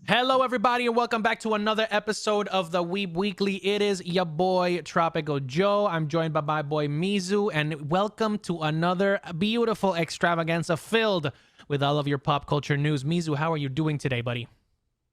Hello, everybody, and welcome back to another episode of the Weeb Weekly. It is your boy, Tropical Joe. I'm joined by my boy, Mizu, and welcome to another beautiful extravaganza filled with all of your pop culture news. Mizu, how are you doing today, buddy?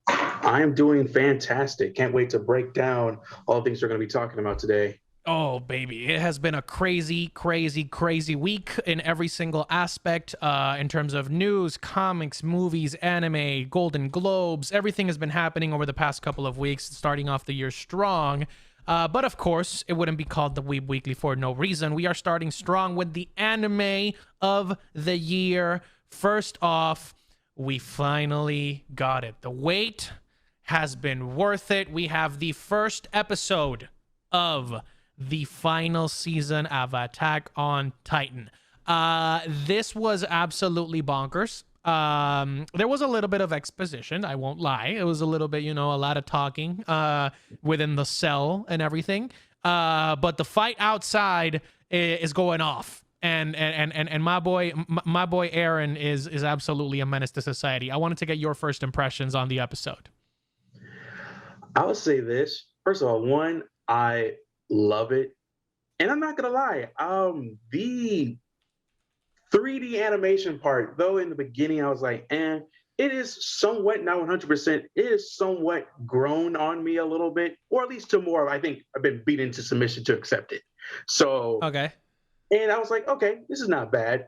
I am doing fantastic. Can't wait to break down all the things we're going to be talking about today. Oh, baby. It has been a crazy, crazy, crazy week in every single aspect in terms of news, comics, movies, anime, Golden Globes. Everything has been happening over the past couple of weeks, starting off the year strong. But of course, it wouldn't be called the Weeb Weekly for no reason. We are starting strong with the anime of the year. First off, we finally got it. The wait has been worth it. We have the first episode of the final season of Attack on Titan. This was absolutely bonkers. There was a little bit of exposition, I won't lie. It was a little bit, a lot of talking within the cell and everything. But the fight outside is going off. And my boy Eren is absolutely a menace to society. I wanted to get your first impressions on the episode. I'll say this. First of all, one, I love it. And I'm not gonna lie, the 3D animation part, though in the beginning I was like, it is somewhat, not 100%, it is somewhat grown on me a little bit, or at least to more, I think I've been beaten to submission to accept it. So, okay. And I was like, okay, this is not bad.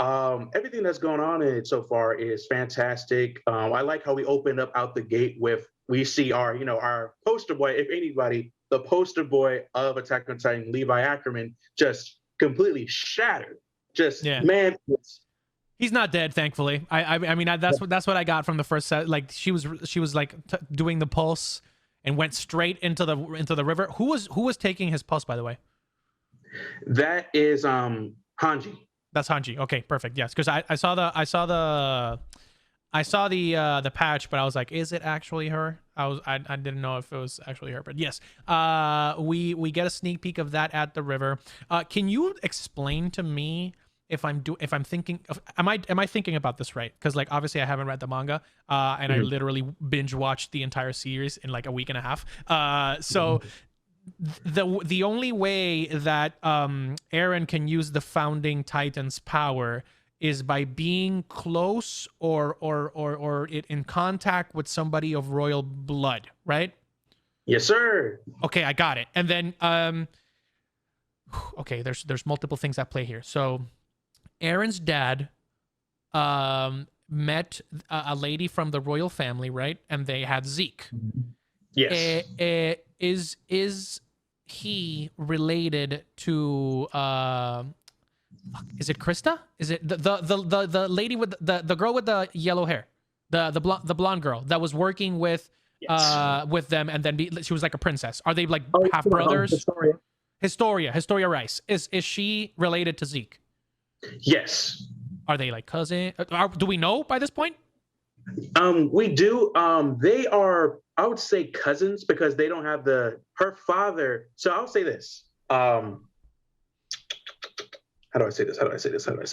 Everything that's going on in it so far is fantastic. I like how we opened up out the gate with, we see our poster boy, if anybody, the poster boy of Attack on Titan, Levi Ackerman, just completely shattered. Man, he's not dead, thankfully. I mean that's what I got from the first set. Like she was like doing the pulse and went straight into the river. Who was taking his pulse, by the way? That is Hanji. That's Hanji. Okay, perfect. Yes, because I saw the patch, but I was like, is it actually her? I didn't know if it was actually her, but yes. We get a sneak peek of that at the river. Can you explain to me if I'm thinking of, am I thinking about this right? Because like obviously I haven't read the manga, and I literally binge watched the entire series in like a week and a half. So the only way that Eren can use the founding Titan's power is by being close or in contact with somebody of royal blood, right? Yes, sir. Okay, I got it. And then okay, there's multiple things at play here. So Eren's dad met a lady from the royal family, right? And they had Zeke. Yes. Is he related to is it Krista? Is it the lady with the girl with the yellow hair, the blonde girl that was working with them, and then she was like a princess? Are they like half brothers? Historia Rice. Is she related to Zeke? Yes. Are they like cousin? Do we know by this point? We do. They are, I would say, cousins because they don't have her father. So I'll say this. How do I say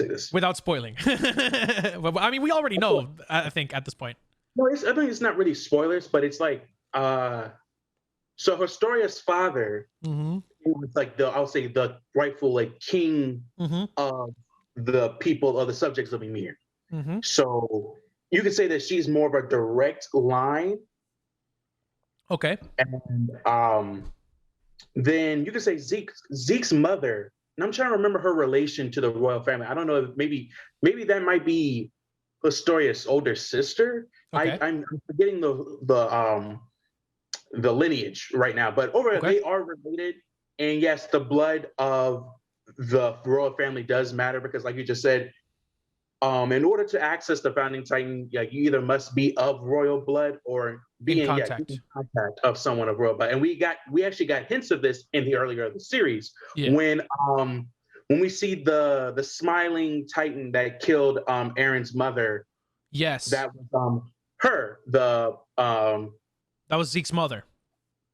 this? Without spoiling. I mean, we already know, I think, at this point. No, I think it's not really spoilers, but it's like, so Historia's father, who was like I'll say the rightful like king of the people, of the subjects of Ymir. So you could say that she's more of a direct line. Okay. And then you could say Zeke's mother, and I'm trying to remember her relation to the royal family. I don't know if maybe that might be Historia's older sister. Okay. I'm forgetting the lineage right now, but they are related. And yes, the blood of the royal family does matter because, like you just said, in order to access the founding Titan, you either must be of royal blood or be in contact of someone of royal blood. And we actually got hints of this in the earlier of the series when we see the smiling Titan that killed Eren's mother. Yes, that was her. That was Zeke's mother.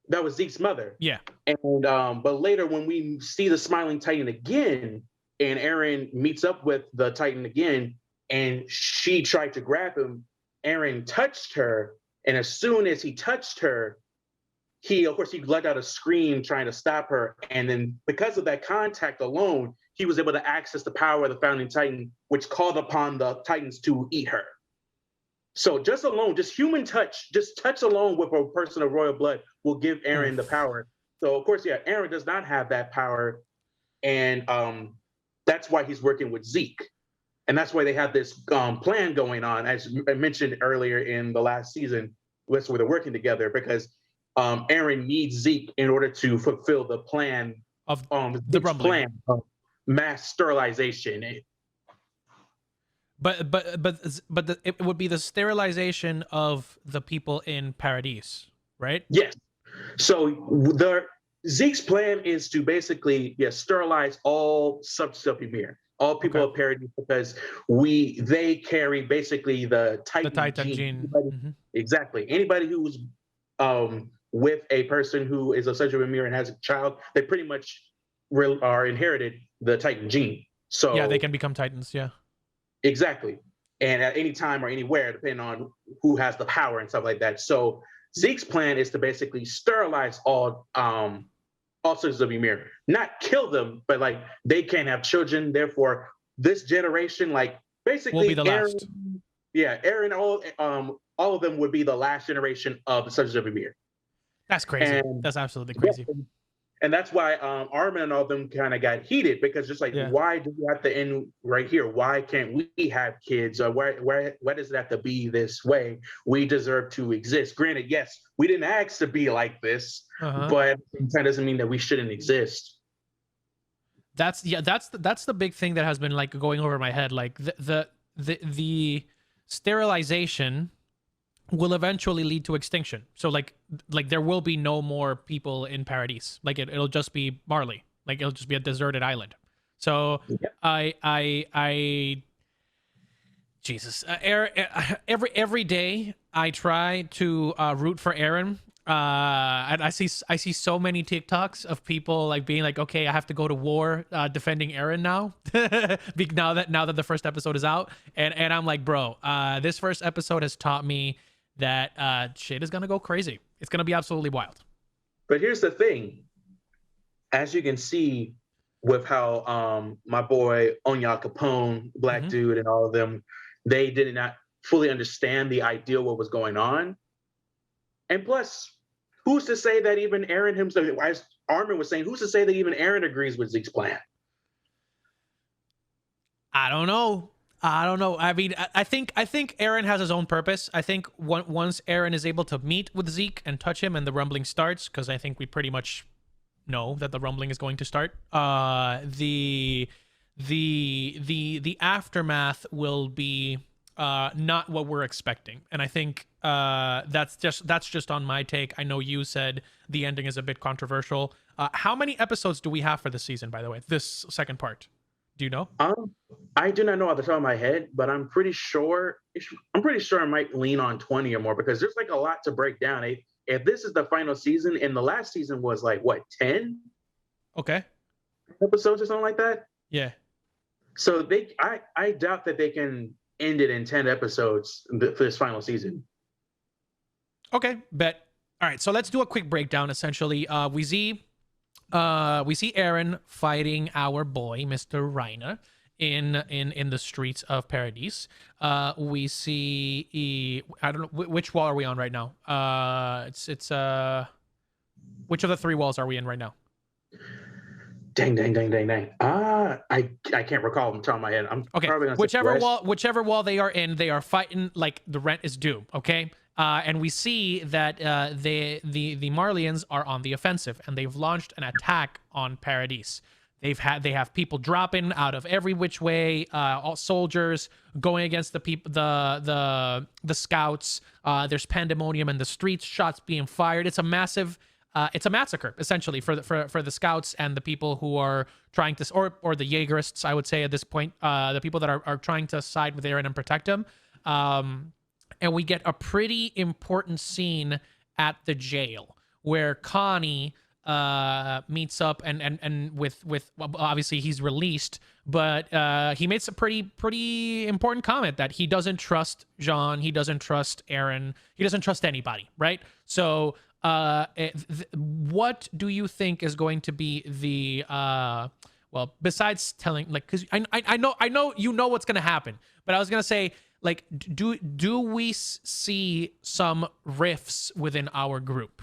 That was Zeke's mother. Yeah. And but later when we see the smiling Titan again, and Eren meets up with the Titan again, and she tried to grab him, Eren touched her And as soon as he touched her, he let out a scream trying to stop her. And then because of that contact alone, he was able to access the power of the founding Titan, which called upon the Titans to eat her. So just human touch, just touch alone with a person of royal blood will give Eren the power. So of course, yeah, Eren does not have that power. And that's why he's working with Zeke. And that's why they have this plan going on, as I mentioned earlier in the last season, where they're working together, because Eren needs Zeke in order to fulfill the plan of the plan of mass sterilization. It would be the sterilization of the people in Paradise, right? Yes. So Zeke's plan is to basically sterilize all subjects of Ymir, all people of Paradise, because they carry basically the Titan gene. Exactly. Anybody who's with a person who is a subject of Ymir and has a child, they pretty much are inherited the Titan gene. So yeah, they can become Titans. Yeah. Exactly. And at any time or anywhere, depending on who has the power and stuff like that. So Zeke's plan is to basically sterilize all sorts of Ymir, not kill them, but like they can't have children. Therefore, this generation, like basically, will be the last. Eren, all of them would be the last generation of the subjects of Ymir. That's crazy. That's absolutely crazy. And that's why Armin and all of them kind of got heated, because just like, why do we have to end right here? Why can't we have kids? Or why does it have to be this way? We deserve to exist. Granted, yes, we didn't ask to be like this, but that doesn't mean that we shouldn't exist. That's the big thing that has been like going over my head. Like the sterilization will eventually lead to extinction. So like there will be no more people in Paradise. Like it'll just be Marley. Like it'll just be a deserted island. So Jesus, every day I try to root for Eren. And I see so many TikToks of people like being like, okay, I have to go to war defending Eren now. now that the first episode is out, and I'm like, bro, this first episode has taught me that shit is gonna go crazy. It's gonna be absolutely wild. But here's the thing. As you can see with how my boy Onya Capone, Black Dude, and all of them, they did not fully understand the ideal what was going on. And plus, who's to say that even Eren himself, as Armin was saying, who's to say that even Eren agrees with Zeke's plan? I don't know. I mean, I think Eren has his own purpose. I think once Eren is able to meet with Zeke and touch him and the rumbling starts, because I think we pretty much know that the rumbling is going to start, the aftermath will be not what we're expecting. And I think that's just on my take. I know you said the ending is a bit controversial. How many episodes do we have for this season, by the way, this second part? Do you know? I do not know off the top of my head, but I'm pretty sure I might lean on 20 or more, because there's like a lot to break down. If this is the final season, and the last season was like what, 10? Okay. Episodes or something like that? Yeah. So I doubt that they can end it in 10 episodes for this final season. Okay, bet. All right, so let's do a quick breakdown. Essentially, we see Eren fighting our boy, Mr. Reiner, in the streets of Paradise. We see I don't know which wall are we on right now. It's which of the three walls are we in right now? Dang. I can't recall them on top of my head. I'm okay. Probably gonna whichever wall they are in, they are fighting like the rent is due. Okay. And we see that the Marlians are on the offensive, and they've launched an attack on Paradise. They have people dropping out of every which way, all soldiers going against the people, the scouts. There's pandemonium in the streets, shots being fired. It's a massive, it's a massacre essentially for the scouts and the people who are trying to, or the Jaegerists, I would say at this point, the people that are trying to side with Eren and protect him. And we get a pretty important scene at the jail where Connie meets up and with obviously he's released, but he makes a pretty important comment that he doesn't trust Jean, he doesn't trust Aaron, he doesn't trust anybody, right? So what do you think is going to be the well, besides telling, like, because I know you know what's gonna happen, but I was gonna say, like, do we see some rifts within our group?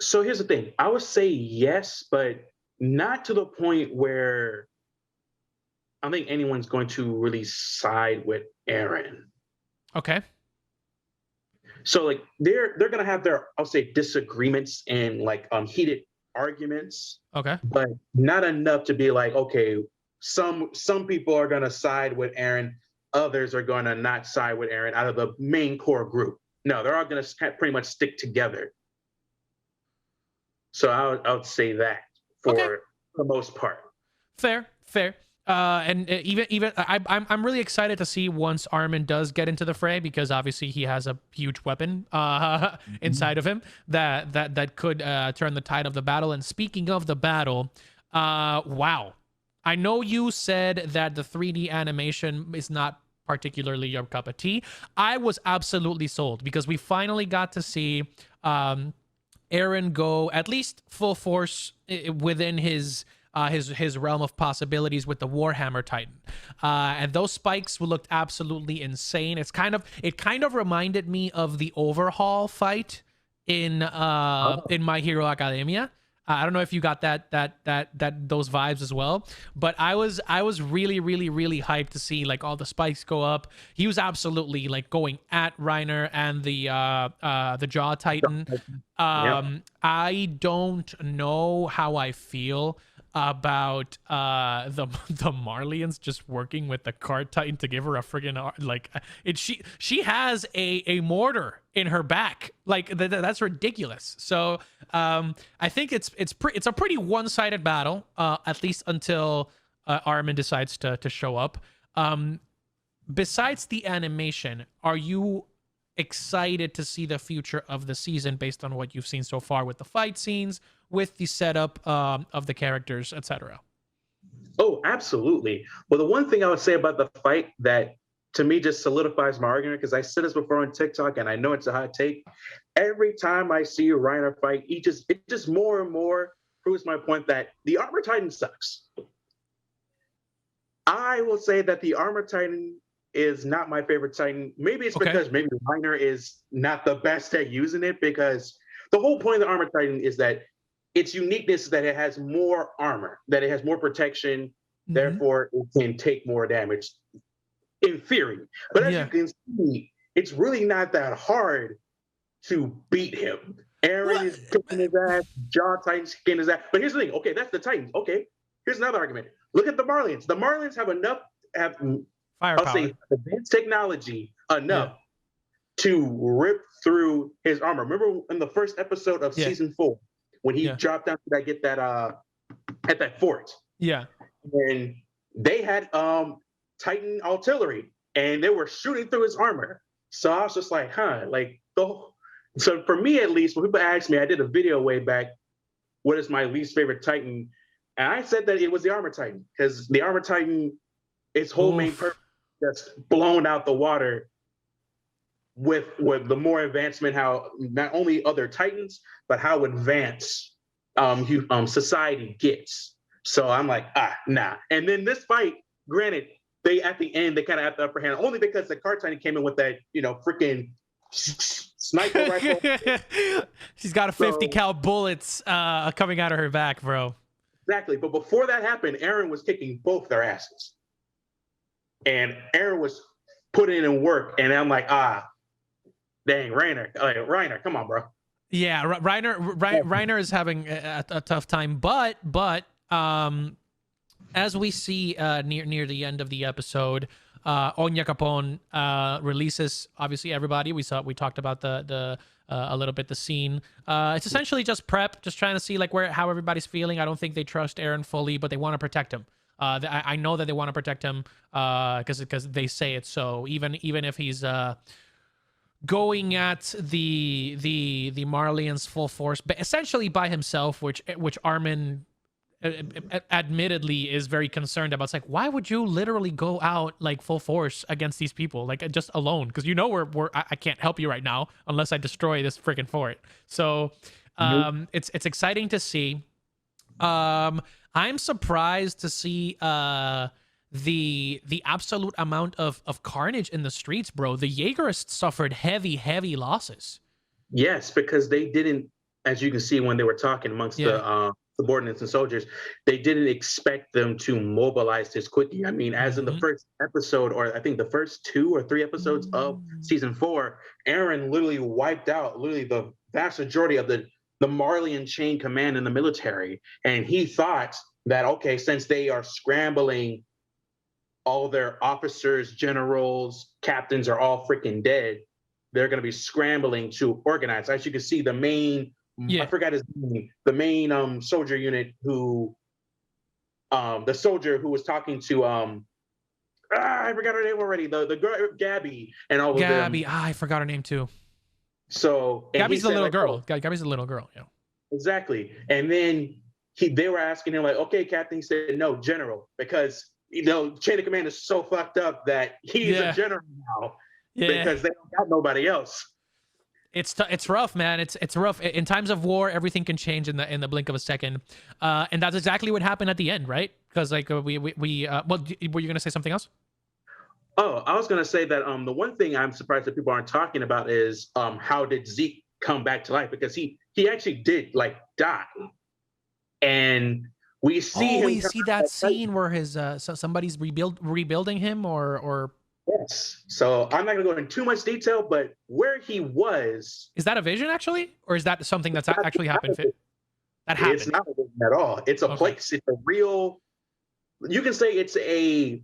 So here's the thing. I would say yes, but not to the point where I think anyone's going to really side with Aaron. Okay. So like they're gonna have their, I'll say, disagreements and like heated arguments, Okay. but not enough to be like, okay, some people are gonna side with Aaron, others are gonna not side with Aaron out of the main core group. No, they're all gonna pretty much stick together. So I would say that for the most part. Fair. And even I'm really excited to see once Armin does get into the fray, because obviously he has a huge weapon inside of him that could turn the tide of the battle. And speaking of the battle, wow, I know you said that the 3D animation is not particularly your cup of tea. I was absolutely sold, because we finally got to see Aaron go at least full force within his realm of possibilities with the Warhammer Titan, and those spikes looked absolutely insane. It kind of reminded me of the Overhaul fight in My Hero Academia. I don't know if you got that those vibes as well, but I was really hyped to see like all the spikes go up. He was absolutely like going at Reiner and the Jaw Titan. I don't know how I feel about the Marlians just working with the Cart Titan to give her a friggin' like she has a mortar in her back, like that's ridiculous. So I think it's a pretty one-sided battle, at least until Armin decides to show up. Besides the animation, are you excited to see the future of the season based on what you've seen so far with the fight scenes, with the setup of the characters, etc.? Oh, absolutely. Well, the one thing I would say about the fight that to me just solidifies my argument, because I said this before on TikTok and I know it's a hot take. Every time I see Reiner fight, it just more and more proves my point that the Armor Titan sucks. I will say that the Armor Titan is not my favorite Titan. Maybe it's because maybe Reiner is not the best at using it, because the whole point of the Armor Titan is that its uniqueness is that it has more armor, that it has more protection, therefore it can take more damage in theory. But as you can see, it's really not that hard to beat him. Aaron is kicking his ass, Jaw Titan's kicking his ass. But here's the thing, okay, that's the Titans. Okay, here's another argument. Look at the Marlians. The Marlians have firepower. I'll say advanced technology enough to rip through his armor. Remember in the first episode of season 4, when he dropped down to get that at that fort. Yeah. And they had Titan artillery and they were shooting through his armor. So I was just like, so for me at least, when people ask me, I did a video way back, what is my least favorite Titan? And I said that it was the Armor Titan, because the Armor Titan, its whole main purpose that's blown out the water with the more advancement, how not only other Titans, but how advanced society gets. So I'm like, nah. And then this fight, granted, at the end, they kind of had the upper hand, only because the Cart Titan came in with that, freaking sniper rifle. She's got a 50 cal bullets coming out of her back, bro. Exactly. But before that happened, Aaron was kicking both their asses. And Aaron was putting in work. And I'm like, dang, Reiner, come on, bro. Yeah, Reiner is having a tough time, but as we see near the end of the episode, Onya Capone releases obviously everybody. We talked about the a little bit the scene. It's essentially just prep, just trying to see like how everybody's feeling. I don't think they trust Aaron fully, but they want to protect him. I know that they want to protect him because they say it so. Even if he's going at the Marlians full force, but essentially by himself, which Armin admittedly is very concerned about. It's like, why would you literally go out like full force against these people, like just alone? Because I can't help you right now unless I destroy this freaking fort. So it's exciting to see. I'm surprised to see the absolute amount of carnage in the streets, bro. The Jaegerists suffered heavy losses. Yes, because they didn't, as you can see when they were talking amongst the subordinates and soldiers, they didn't expect them to mobilize this quickly. I mean, as in the first episode, or I think the first 2 or 3 episodes of season 4, Aaron literally wiped out literally the vast majority of the Marlian chain command in the military. And he thought that, okay, since they are scrambling, all their officers, generals, captains are all freaking dead, they're going to be scrambling to organize. As you can see, the main, I forgot his name, the main soldier unit who, the soldier who was talking to, I forgot her name already, the girl, Gabby, and all of them. Gabby, I forgot her name too. So Gabby's the little girl. Gabby's the little girl, yeah. Exactly. And then they were asking him like, okay, Captain. He said, no, General, because chain of command is so fucked up that he's a general now because they don't got nobody else. It's rough, man. It's rough. In times of war, everything can change in the blink of a second, and that's exactly what happened at the end, right? Because like we were you gonna say something else? Oh, I was gonna say that the one thing I'm surprised that people aren't talking about is how did Zeke come back to life, because he actually did like die, and we see that scene where his somebody's rebuilding him or yes. So I'm not gonna go into too much detail, but where he was, is that a vision actually, or is that something that's actually happened? That happened. It's not a vision at all. It's a place. It's a real. You can say it's a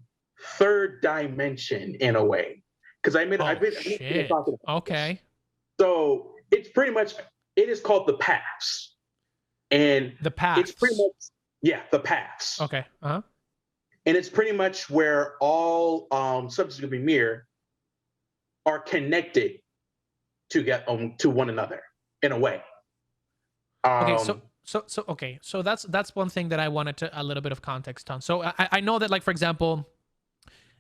third dimension in a way, because I've been talking about okay. So it's pretty much, it is called the paths, and the paths. It's pretty much the paths. Okay. And it's pretty much where all subjects of Ymir are connected to get to one another in a way. So that's one thing that I wanted to a little bit of context on. So I know that, like, for example,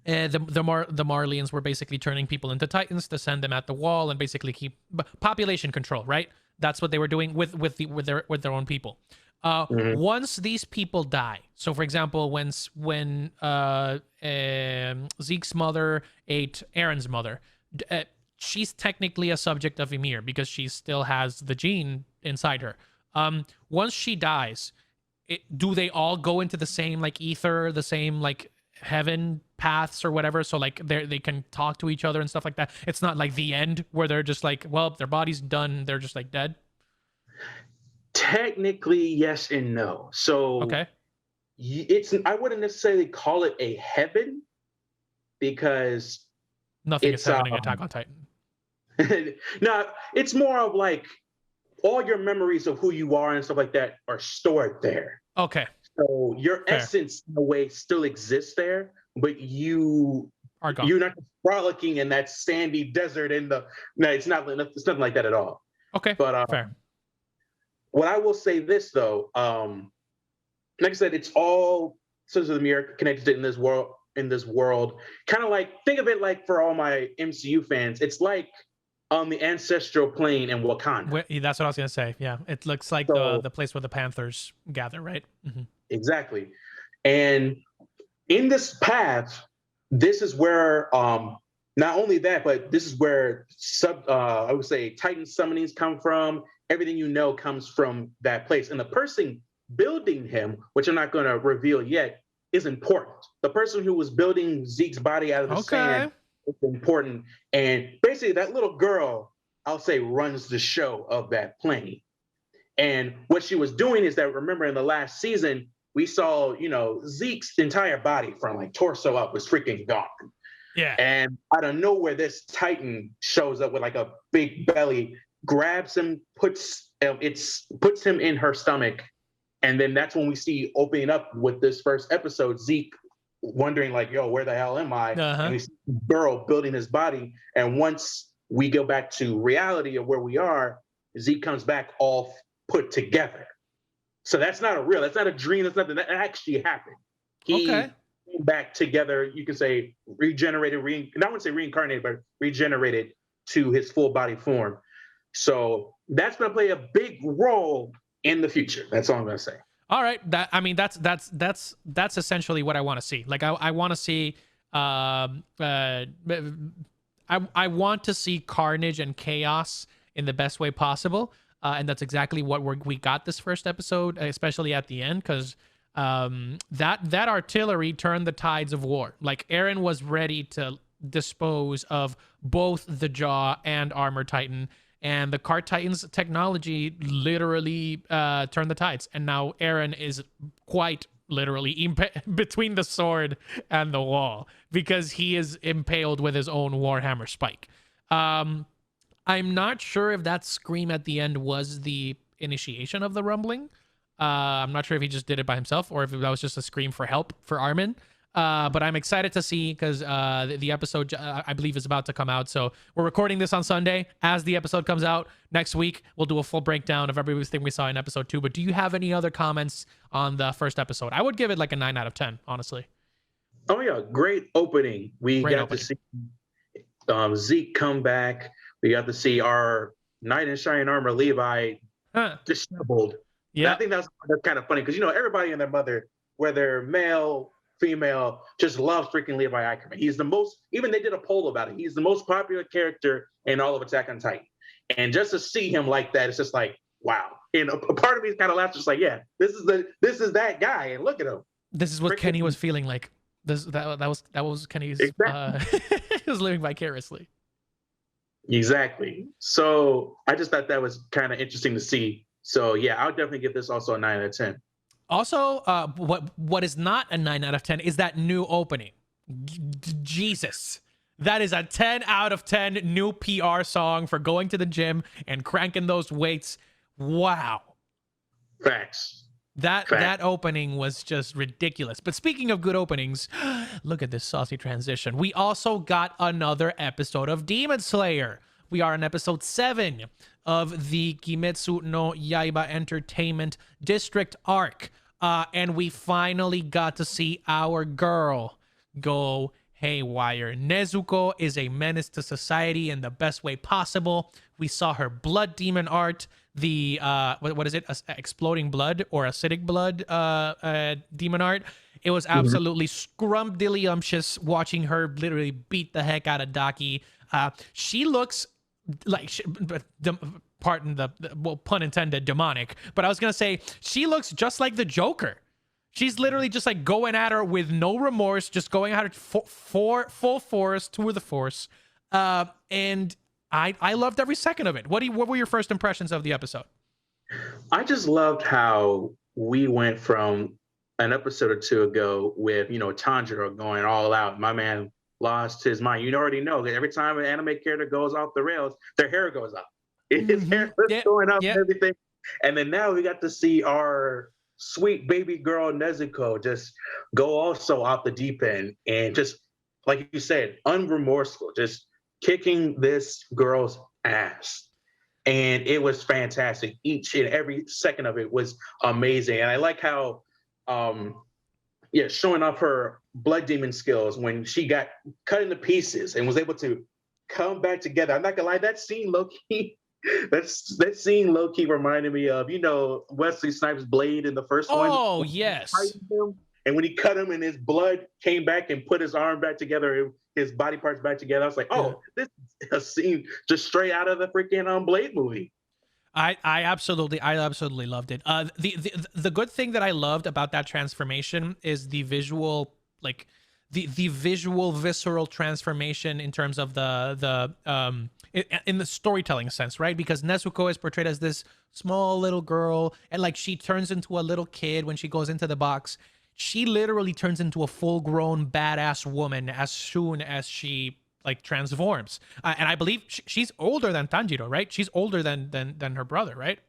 the Marlians were basically turning people into Titans to send them at the wall and basically keep population control, right? That's what they were doing with their own people. Once these people die, so for example, when Zeke's mother ate Aaron's mother, she's technically a subject of Ymir because she still has the gene inside her. Once she dies, do they all go into the same like ether, the same like heaven paths or whatever, so like they can talk to each other and stuff like that? It's not like the end where they're just like, well, their body's done, they're just like dead. Technically yes and no. So okay, I wouldn't necessarily call it a heaven, because nothing is happening in Attack on Titan. No, it's more of like all your memories of who you are and stuff like that are stored there. Okay. So your essence in a way still exists there, but you are gone. You're not frolicking in that sandy desert it's nothing like that at all. Okay. But fair. What I will say this though, like I said, it's all Sons of the Mirror connected in this world. Kind of like, think of it like, for all my MCU fans, it's like on the ancestral plane in Wakanda. That's what I was gonna say. Yeah, it looks like the place where the Panthers gather, right? Mm-hmm. Exactly. And in this path, this is where not only that, but this is where I would say Titan summonings come from. Everything comes from that place. And the person building him, which I'm not going to reveal yet, is important. The person who was building Zeke's body out of the sand is important. And basically that little girl, I'll say, runs the show of that plane. And what she was doing is that, remember in the last season, we saw, Zeke's entire body from like torso up was freaking gone. Yeah. And out of nowhere, this Titan shows up with like a big belly, grabs him, puts him in her stomach. And then that's when we see opening up with this first episode, Zeke wondering like, yo, where the hell am I? And we see the girl building his body. And once we go back to reality of where we are, Zeke comes back all put together. So that's not a dream. That's nothing that actually happened. He Okay. came back together. You can say regenerated, and I wouldn't say reincarnated, but regenerated to his full body form. So that's going to play a big role in the future. That's all I'm going to say. All right. That's essentially what I want to see. Like I want to see, I want to see carnage and chaos in the best way possible. And that's exactly what we got this first episode, especially at the end, because that artillery turned the tides of war. Like Eren was ready to dispose of both the Jaw and Armor Titan, and the Cart Titan's technology literally turned the tides. And now Eren is quite literally between the sword and the wall because he is impaled with his own Warhammer spike. I'm not sure if that scream at the end was the initiation of the rumbling. I'm not sure if he just did it by himself or if that was just a scream for help for Armin. But I'm excited to see because the episode, I believe, is about to come out. So we're recording this on Sunday. As the episode comes out next week, we'll do a full breakdown of everything we saw in episode 2. But do you have any other comments on the first episode? I would give it like a 9 out of 10, honestly. Oh, yeah. Great opening. We got to see Zeke come back. We got to see our knight in shining armor, Levi, disheveled. Yeah. I think that's kind of funny because, everybody and their mother, whether male, female, just loves freaking Levi Ackerman. He's the most, even they did a poll about it. He's the most popular character in all of Attack on Titan. And just to see him like that, it's just like, wow. And a part of me kind of laughs, just like, yeah, this is that guy. And look at him. This is what Kenny was feeling like. That was Kenny's. Exactly. He was living vicariously. Exactly. So I just thought that was kind of interesting to see. So yeah, I would definitely give this also a 9 out of 10. Also, what is not a 9 out of 10 is that new opening. Jesus. That is a 10 out of 10 new PR song for going to the gym and cranking those weights. Wow. Facts. That opening was just ridiculous. But speaking of good openings, look at this saucy transition. We also got another episode of Demon Slayer. We are in episode 7 of the Kimetsu no Yaiba Entertainment District arc. And we finally got to see our girl go haywire. Nezuko is a menace to society in the best way possible. We saw her blood demon art, the what is it? Exploding blood or acidic blood demon art. It was absolutely scrumdiddlyumptious watching her literally beat the heck out of Daki. She looks like, pardon the well, pun intended, demonic, but I was gonna say she looks just like the Joker. She's literally just like going at her with no remorse, just going at her for full force, tour the force. And I loved every second of it. What were your first impressions of the episode? I just loved how we went from an episode or two ago with, Tanjiro going all out. My man lost his mind. You already know that every time an anime character goes off the rails, their hair goes up. His hair is going up and everything. And then now we got to see our sweet baby girl Nezuko just go also off the deep end and just, like you said, unremorseful, just kicking this girl's ass. And it was fantastic. Each and every second of it was amazing. And I like how, showing off her blood demon skills when she got cut into pieces and was able to come back together. I'm not gonna lie, that scene low-key, that scene low-key reminded me of, Wesley Snipes' blade in the first one. Oh, yes. And when he cut him and his blood came back and put his arm back together, his body parts back together, I was like, this is a scene just straight out of the freaking Blade movie. I absolutely loved it. The good thing that I loved about that transformation is the visual, like the visual visceral transformation in terms of in the storytelling sense, right? Because Nezuko is portrayed as this small little girl, and like she turns into a little kid when she goes into the box. She literally turns into a full-grown badass woman as soon as she like transforms. And I believe she's older than Tanjiro, right? She's older than her brother, right?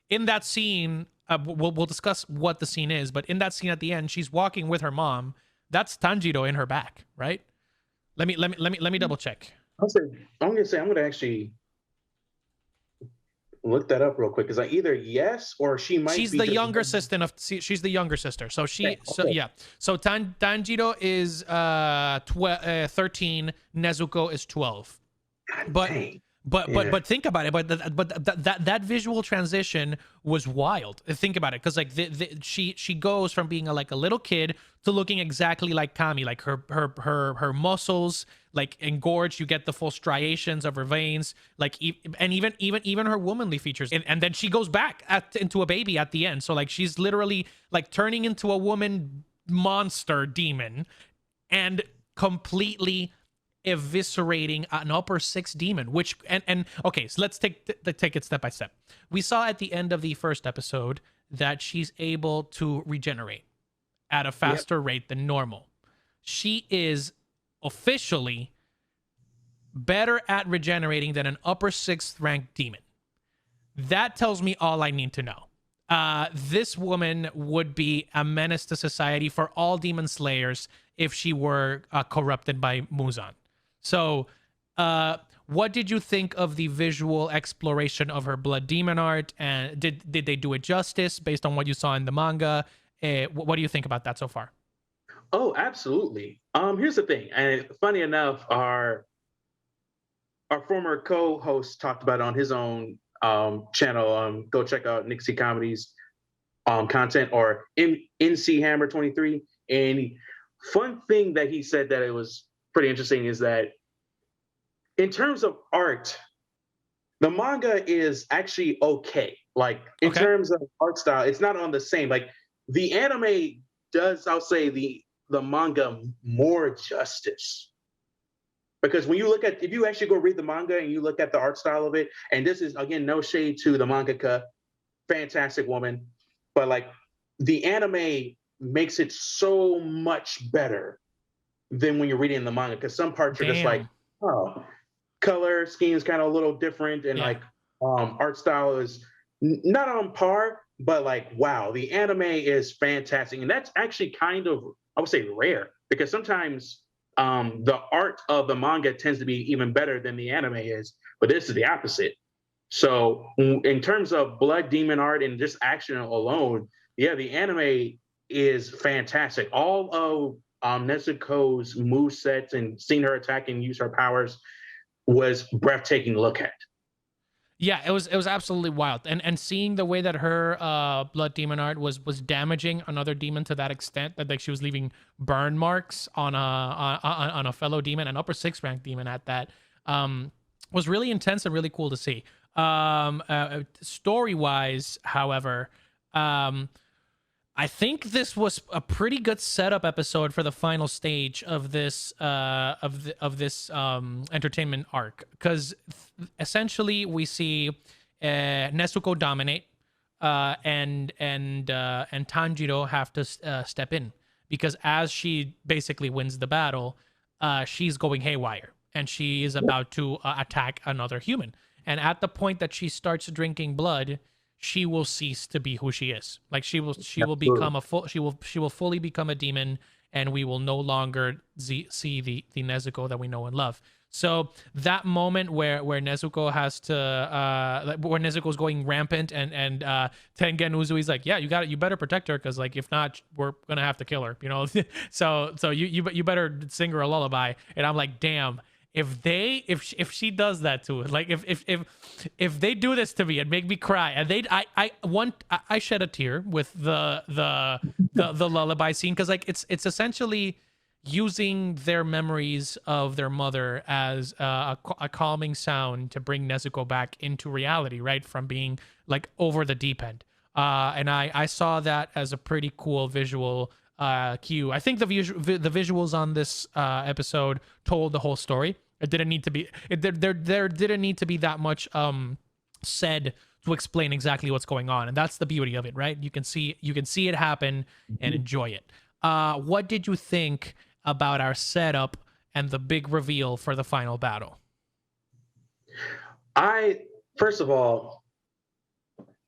In that scene, we'll discuss what the scene is, but in that scene at the end, she's walking with her mom. That's Tanjiro in her back, right? Let me double check. I'll say I'm gonna actually look that up real quick because I either yes or she might She's be the just. younger sister of she's the younger sister. So Okay, okay. yeah. So Tanjiro is 13, Nezuko is 12. God But dang. Yeah. think about it. That visual transition was wild. Think about it, because like she goes from being like a little kid to looking exactly like Kami, like her muscles like engorged. You get the full striations of her veins, like and even her womanly features. And then she goes back into a baby at the end. So like she's literally like turning into a woman monster demon and completely eviscerating an upper six demon, which and okay, so let's take it step by step. We saw at the end of the first episode that she's able to regenerate at a Yep. faster rate than normal. She is officially better at regenerating than an upper sixth ranked demon. That tells me all I need to know. This woman would be a menace to society for all demon slayers if she were corrupted by Muzan. So, what did you think of the visual exploration of her blood demon art? And did they do it justice based on what you saw in the manga? What do you think about that so far? Oh, absolutely. Here's the thing, and funny enough, our former co-host talked about it on his own channel. Go check out Nixie Comedy's content or NC Hammer 23. And fun thing that he said that it was pretty interesting is that in terms of art, the manga is actually okay. Like in Okay. terms of art style, it's not on the same. Like the anime does, I'll say the manga more justice. Because when you look at, if you actually go read the manga and you look at the art style of it, and this is again no shade to the mangaka, fantastic woman, but like the anime makes it so much better than when you're reading the manga. Because some parts are just like, Damn. oh, color scheme is kind of a little different, and Yeah. like art style is not on par, but like wow, the anime is fantastic, and that's actually kind of, I would say, rare because sometimes the art of the manga tends to be even better than the anime is, but this is the opposite. So in terms of blood demon art and just action alone, yeah, the anime is fantastic. All of Nezuko's move sets and seeing her attack and use her powers was breathtaking to look at. Yeah, it was absolutely wild, and seeing the way that her blood demon art was damaging another demon to that extent that like she was leaving burn marks on a fellow demon, an upper six rank demon at that, was really intense and really cool to see. Story wise, however, um, I think this was a pretty good setup episode for the final stage of this this entertainment arc, because essentially we see Nezuko dominate, and Tanjiro have to step in, because as she basically wins the battle, she's going haywire and she is about to attack another human. And at the point that she starts drinking blood, she will cease to be who she is. Like she will Absolutely. become she will fully become a demon, and we will no longer see the Nezuko that we know and love. So that moment where Nezuko has to where Nezuko's going rampant, and Tengen Uzui's like, yeah, you better protect her, because like if not, we're gonna have to kill her, you know. So you better sing her a lullaby. And I'm like, damn, if she does that to it, like if they do this to me and make me cry, and I shed a tear with the lullaby scene, because like it's essentially using their memories of their mother as a calming sound to bring Nezuko back into reality, right, from being like over the deep end. And I saw that as a pretty cool visual cue. I think the visuals on this episode told the whole story. It didn't need to be there didn't need to be that much said to explain exactly what's going on, and that's the beauty of it, right? You can see it happen and enjoy it. What did you think about our setup and the big reveal for the final battle? I first of all,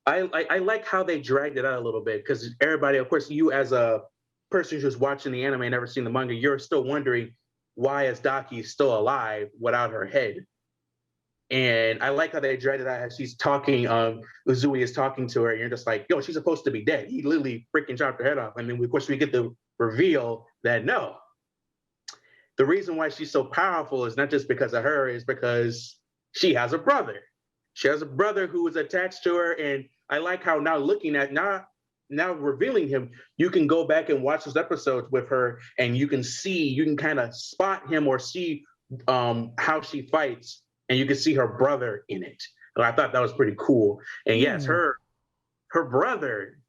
I like how they dragged it out a little bit because everybody, of course, you as a person who's watching the anime and never seen the manga, you're still wondering why is Daki still alive without her head? And I like how they dreaded that as she's talking, Uzui is talking to her, and you're just like, yo, she's supposed to be dead. He literally freaking chopped her head off. And then, of course, we get the reveal that no, the reason why she's so powerful is not just because of her, is because she has a brother. She has a brother who is attached to her. And I like how now now revealing him, you can go back and watch those episodes with her, and you can kind of spot him or see how she fights, and you can see her brother in it. And I thought that was pretty cool. And yes, her brother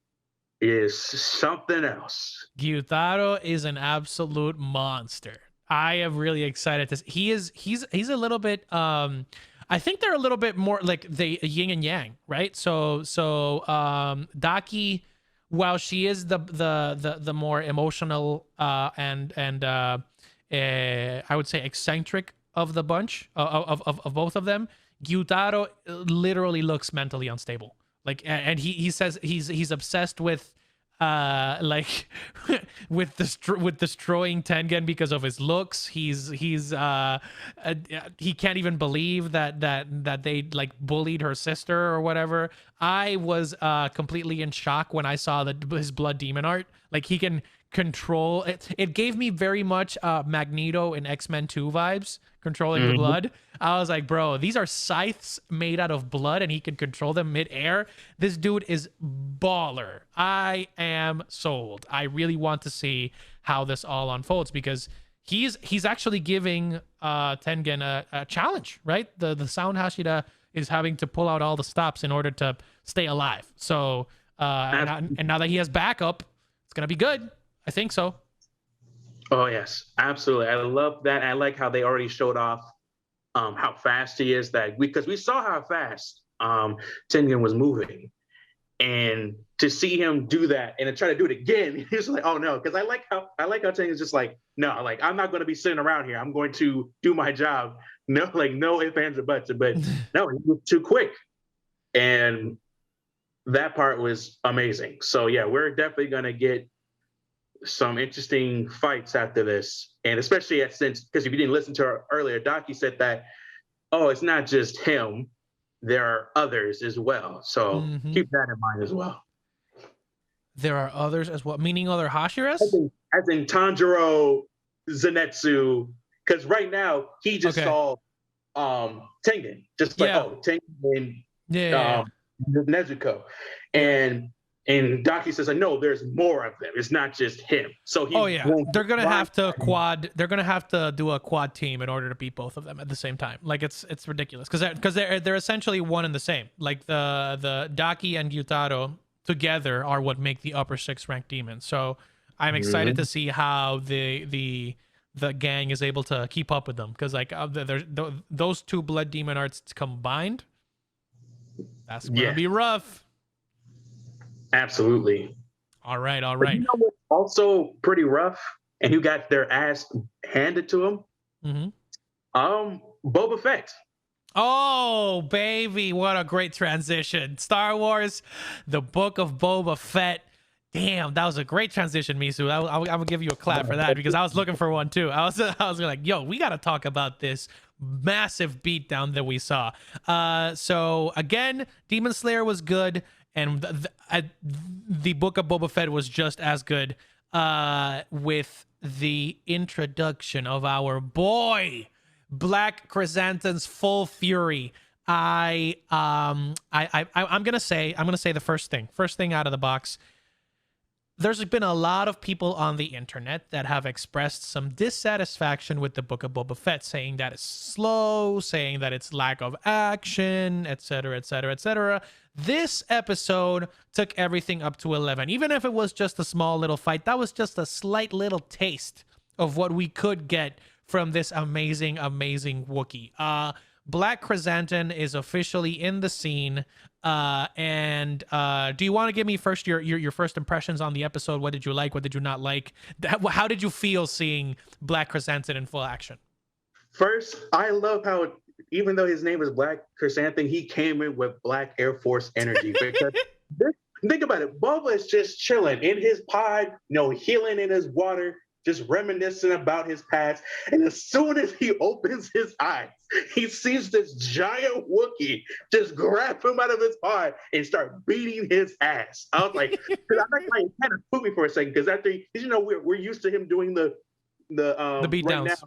is something else. Gyutaro is an absolute monster. I am really excited to he's a little bit I think they're a little bit more like the yin and yang, right? So Daki, while she is the more emotional and I would say eccentric of the bunch of both of them, Gyutaro literally looks mentally unstable. Like, and he says he's obsessed with like with destroying Tengen because of his looks. He can't even believe that they like bullied her sister or whatever. I was completely in shock when I saw his blood demon art. Like, he can control it. It gave me very much Magneto in X-Men 2 vibes, controlling the blood. I was like, bro, these are scythes made out of blood and he can control them mid-air. This dude is baller. I am sold. I really want to see how this all unfolds, because he's actually giving Tengen a challenge, right? The Sound Hashira is having to pull out all the stops in order to stay alive. So and now that he has backup, it's gonna be good. I think so. Oh yes, absolutely. I love that. I like how they already showed off how fast he is. Because we saw how fast Tengen was moving, and to see him do that and to try to do it again, he's like, oh no. Because I like how Tengen's just like, no, like, I'm not going to be sitting around here. I'm going to do my job. No, like, no ifs, ands, or buts. But no, he was too quick, and that part was amazing. So yeah, we're definitely going to get some interesting fights after this, and especially since, because if you didn't listen to her earlier, Daki said that, oh, it's not just him, there are others as well. So keep that in mind as well. There are others as well, meaning other Hashiras? As in Tanjiro, Zenitsu, because right now he just saw Tengen, just like, oh, Tengen and Nezuko, and Daki says, like, no, there's more of them. It's not just him. So they're gonna have to quad. They're gonna have to do a quad team in order to beat both of them at the same time. Like, it's ridiculous, because they're essentially one and the same. Like, the Daki and Gyutaro together are what make the upper 6 ranked demons. So I'm excited to see how the gang is able to keep up with them, because like those two blood demon arts combined, that's gonna be rough. Absolutely. All right. But you know what's also pretty rough, and who got their ass handed to him? Boba Fett. Oh, baby, what a great transition. Star Wars, the Book of Boba Fett. Damn, that was a great transition, Mizu. I'm gonna give you a clap for that, because I was looking for one too. I was like, yo, we gotta talk about this massive beatdown that we saw. So again, Demon Slayer was good, and the Book of Boba Fett was just as good, with the introduction of our boy Black Krrsantan's full fury. I'm gonna say the first thing out of the box. There's been a lot of people on the internet that have expressed some dissatisfaction with the Book of Boba Fett, saying that it's slow, saying that it's lack of action, etc., etc., etc. This episode took everything up to 11. Even if it was just a small little fight, that was just a slight little taste of what we could get from this amazing Wookie. Black Krrsantan is officially in the scene. And do you want to give me first your first impressions on the episode? What did you like? What did you not like? How did you feel seeing Black Krrsantan in full action? First, I love how, even though his name is Black Krrsantan, he came in with Black Air Force energy. Because think about it, Boba is just chilling in his pod, healing in his water, just reminiscing about his past. And as soon as he opens his eyes, he sees this giant Wookiee just grab him out of his heart and start beating his ass. I was like, because I like kind of put me for a second, because after we're used to him doing the beat right downs.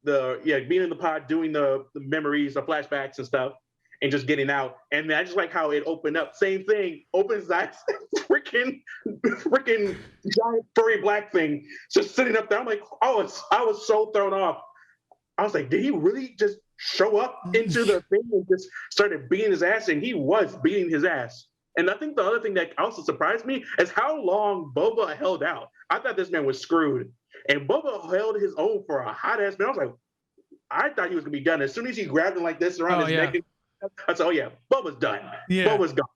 Now, being in the pod, doing the memories, the flashbacks and stuff, and just getting out. And I just like how it opened up. Same thing, opens his eyes, freaking giant furry black thing just sitting up there. I'm like, I was so thrown off. I was like, did he really just show up into the thing and just started beating his ass? And he was beating his ass. And I think the other thing that also surprised me is how long Boba held out. I thought this man was screwed. And Boba held his own for a hot ass man. I was like, I thought he was gonna be done. As soon as he grabbed him like this around his neck, I said, "Oh yeah, Boba's done. Yeah. Boba's gone."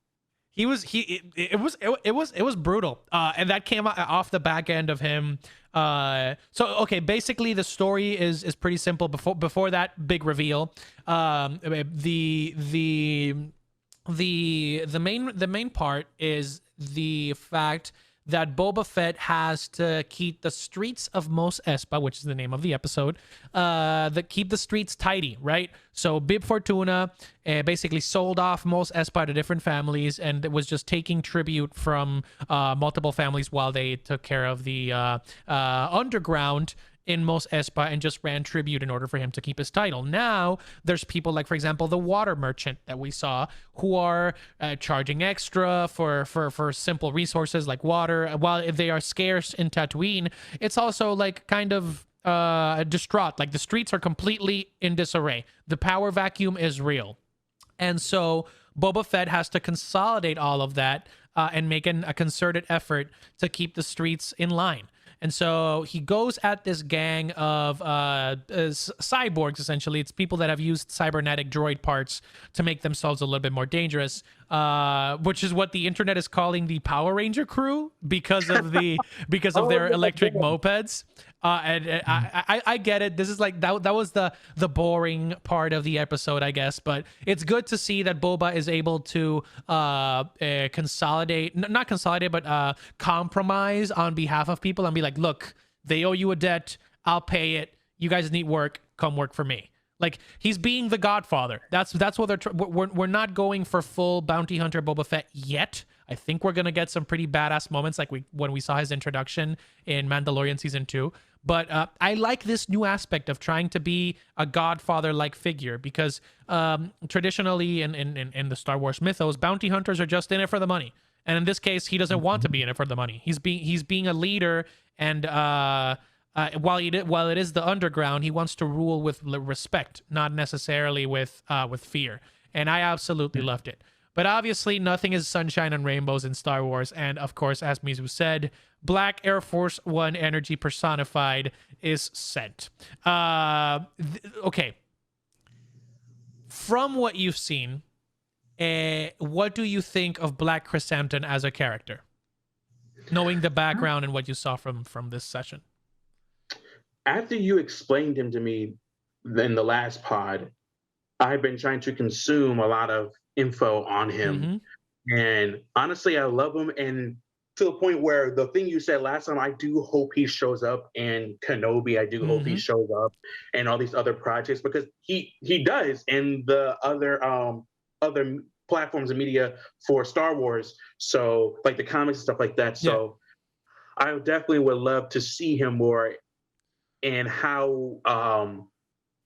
It was brutal, and that came off the back end of him. So okay, basically the story is pretty simple. Before that big reveal, the main part is the fact that Boba Fett has to keep the streets of Mos Espa, which is the name of the episode, keep the streets tidy, right? So Bib Fortuna basically sold off Mos Espa to different families, and it was just taking tribute from multiple families while they took care of the underground in Mos Espa and just ran tribute in order for him to keep his title. Now there's people like, for example, the water merchant that we saw, who are charging extra for simple resources like water. While they are scarce in Tatooine, it's also like kind of distraught. Like the streets are completely in disarray. The power vacuum is real. And so Boba Fett has to consolidate all of that and make a concerted effort to keep the streets in line. And so he goes at this gang of cyborgs, essentially. It's people that have used cybernetic droid parts to make themselves a little bit more dangerous, which is what the internet is calling the Power Ranger crew because of their electric mopeds. And I get it. This is like that was the boring part of the episode, I guess. But it's good to see that Boba is able to compromise on behalf of people and be like, look, they owe you a debt. I'll pay it. You guys need work. Come work for me. Like, he's being the Godfather. That's what we're not going for full bounty hunter Boba Fett yet. I think we're gonna get some pretty badass moments like when we saw his introduction in Mandalorian season 2. But I like this new aspect of trying to be a Godfather-like figure, because traditionally in the Star Wars mythos, bounty hunters are just in it for the money. And in this case, he doesn't want to be in it for the money. He's being a leader, and while it is the underground, he wants to rule with respect, not necessarily with fear. And I absolutely loved it. But obviously, nothing is sunshine and rainbows in Star Wars. And of course, as Mizu said, Black Air Force One energy personified is sent. Okay. From what you've seen, what do you think of Black Krrsantan as a character? Knowing the background and what you saw from this session. After you explained him to me in the last pod, I've been trying to consume a lot of info on him. Mm-hmm. And honestly, I love him. And to the point where the thing you said last time, I do hope he shows up in Kenobi. I do hope he shows up in all these other projects, because he does in the other platforms and media for Star Wars. So like the comics and stuff like that. So I definitely would love to see him more, and how I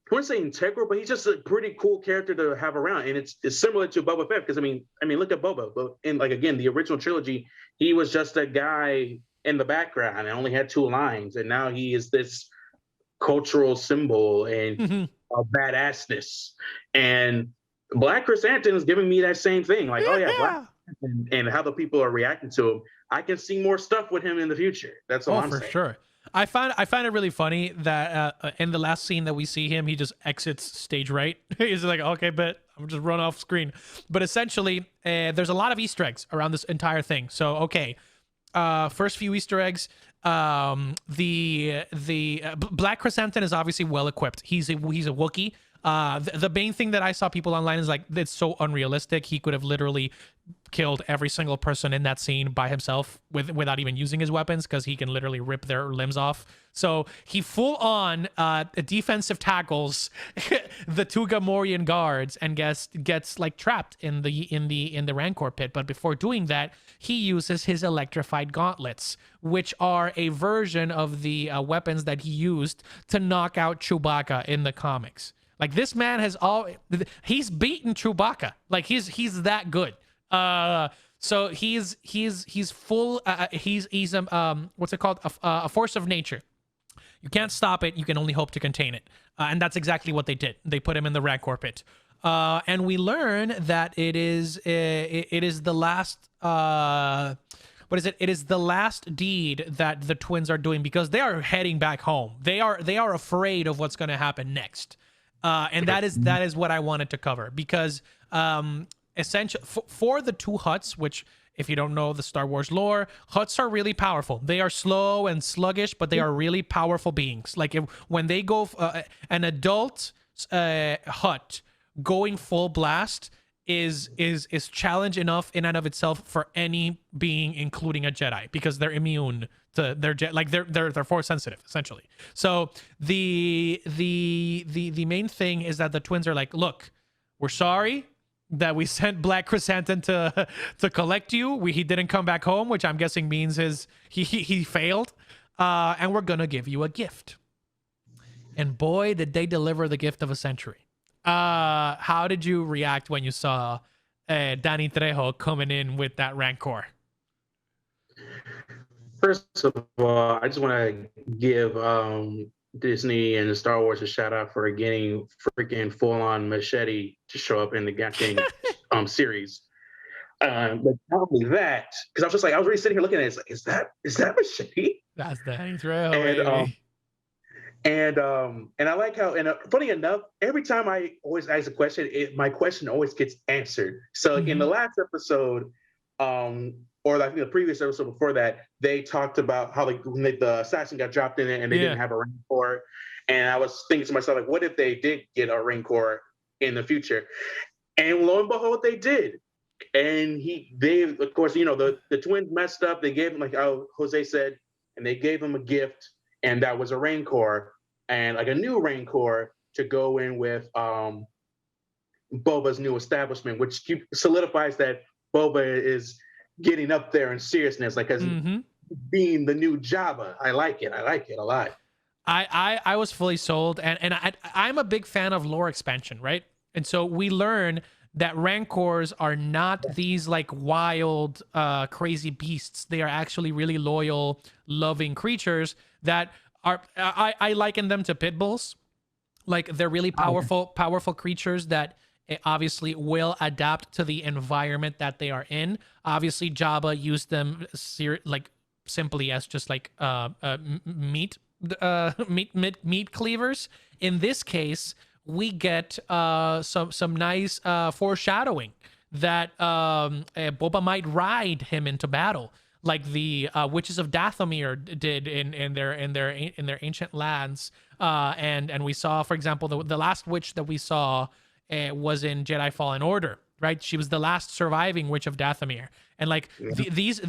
wouldn't say integral, but he's just a pretty cool character to have around. And it's similar to Boba Fett, because I mean, look at Boba. But in, like, again, the original trilogy, he was just a guy in the background and only had 2 lines, and now he is this cultural symbol and a badassness. And Black Krrsantan is giving me that same thing. Like, Black, and how the people are reacting to him. I can see more stuff with him in the future. That's all I'm saying. For sure. I find it really funny that in the last scene that we see him, he just exits stage right. He's like, okay, but I'm just run off screen. But essentially, there's a lot of Easter eggs around this entire thing. So, okay, first few Easter eggs. The Black Krrsantan is obviously well equipped. He's a Wookiee. The main thing that I saw people online is like, it's so unrealistic. He could have literally killed every single person in that scene by himself without even using his weapons, because he can literally rip their limbs off. So he full on defensive tackles the two Gamorrean guards and gets like trapped in the Rancor pit. But before doing that, he uses his electrified gauntlets, which are a version of the weapons that he used to knock out Chewbacca in the comics. Like, this man he's beaten Chewbacca. Like, he's that good. So he's full. He's what's it called? A force of nature. You can't stop it. You can only hope to contain it. And that's exactly what they did. They put him in the Rancor pit. And we learn that it is the last. What is it? It is the last deed that the twins are doing, because they are heading back home. They are afraid of what's going to happen next. And that is what I wanted to cover, because essentially for the two Hutts, which, if you don't know the Star Wars lore, Hutts are really powerful. They are slow and sluggish, but they are really powerful beings. Like, when they go an adult Hutt going full blast is challenge enough in and of itself for any being, including a Jedi, because they're immune to they're force sensitive, essentially. So the main thing is that the twins are like, look, we're sorry that we sent Black Krrsantan to collect you. He didn't come back home, which I'm guessing means he failed. And we're gonna give you a gift. And boy, did they deliver the gift of a century. How did you react when you saw Danny Trejo coming in with that Rancor? First of all, I just want to give Disney and Star Wars a shout out for getting freaking full-on machete to show up in the goddamn series. But not only that, because I was really sitting here looking at it, it's like, is that machete? That's Danny Trejo. And I like how, and funny enough, every time I always ask a question, my question always gets answered. So in the last episode, or I think the previous episode before that, they talked about how the assassin got dropped in it and they didn't have a Rancor. And I was thinking to myself, like, what if they did get a Rancor in the future? And lo and behold, they did. And they, of course, the twins messed up. They gave him, like Jose said, and they gave him a gift, and that was a Rancor, and like a new Rancor to go in with Boba's new establishment, which solidifies that Boba is getting up there in seriousness, like as being the new Jabba. I like it a lot. I was fully sold, and I'm a big fan of lore expansion, right? And so we learn that Rancors are not these like wild, crazy beasts. They are actually really loyal, loving creatures that are. I liken them to pit bulls. Like, they're really powerful creatures that obviously will adapt to the environment that they are in. Obviously, Jabba used them simply as just like meat cleavers. In this case, we get some nice foreshadowing that Boba might ride him into battle, like the witches of Dathomir did in their ancient lands. And we saw, for example, the last witch that we saw was in Jedi Fallen Order, right? She was the last surviving witch of Dathomir. And like these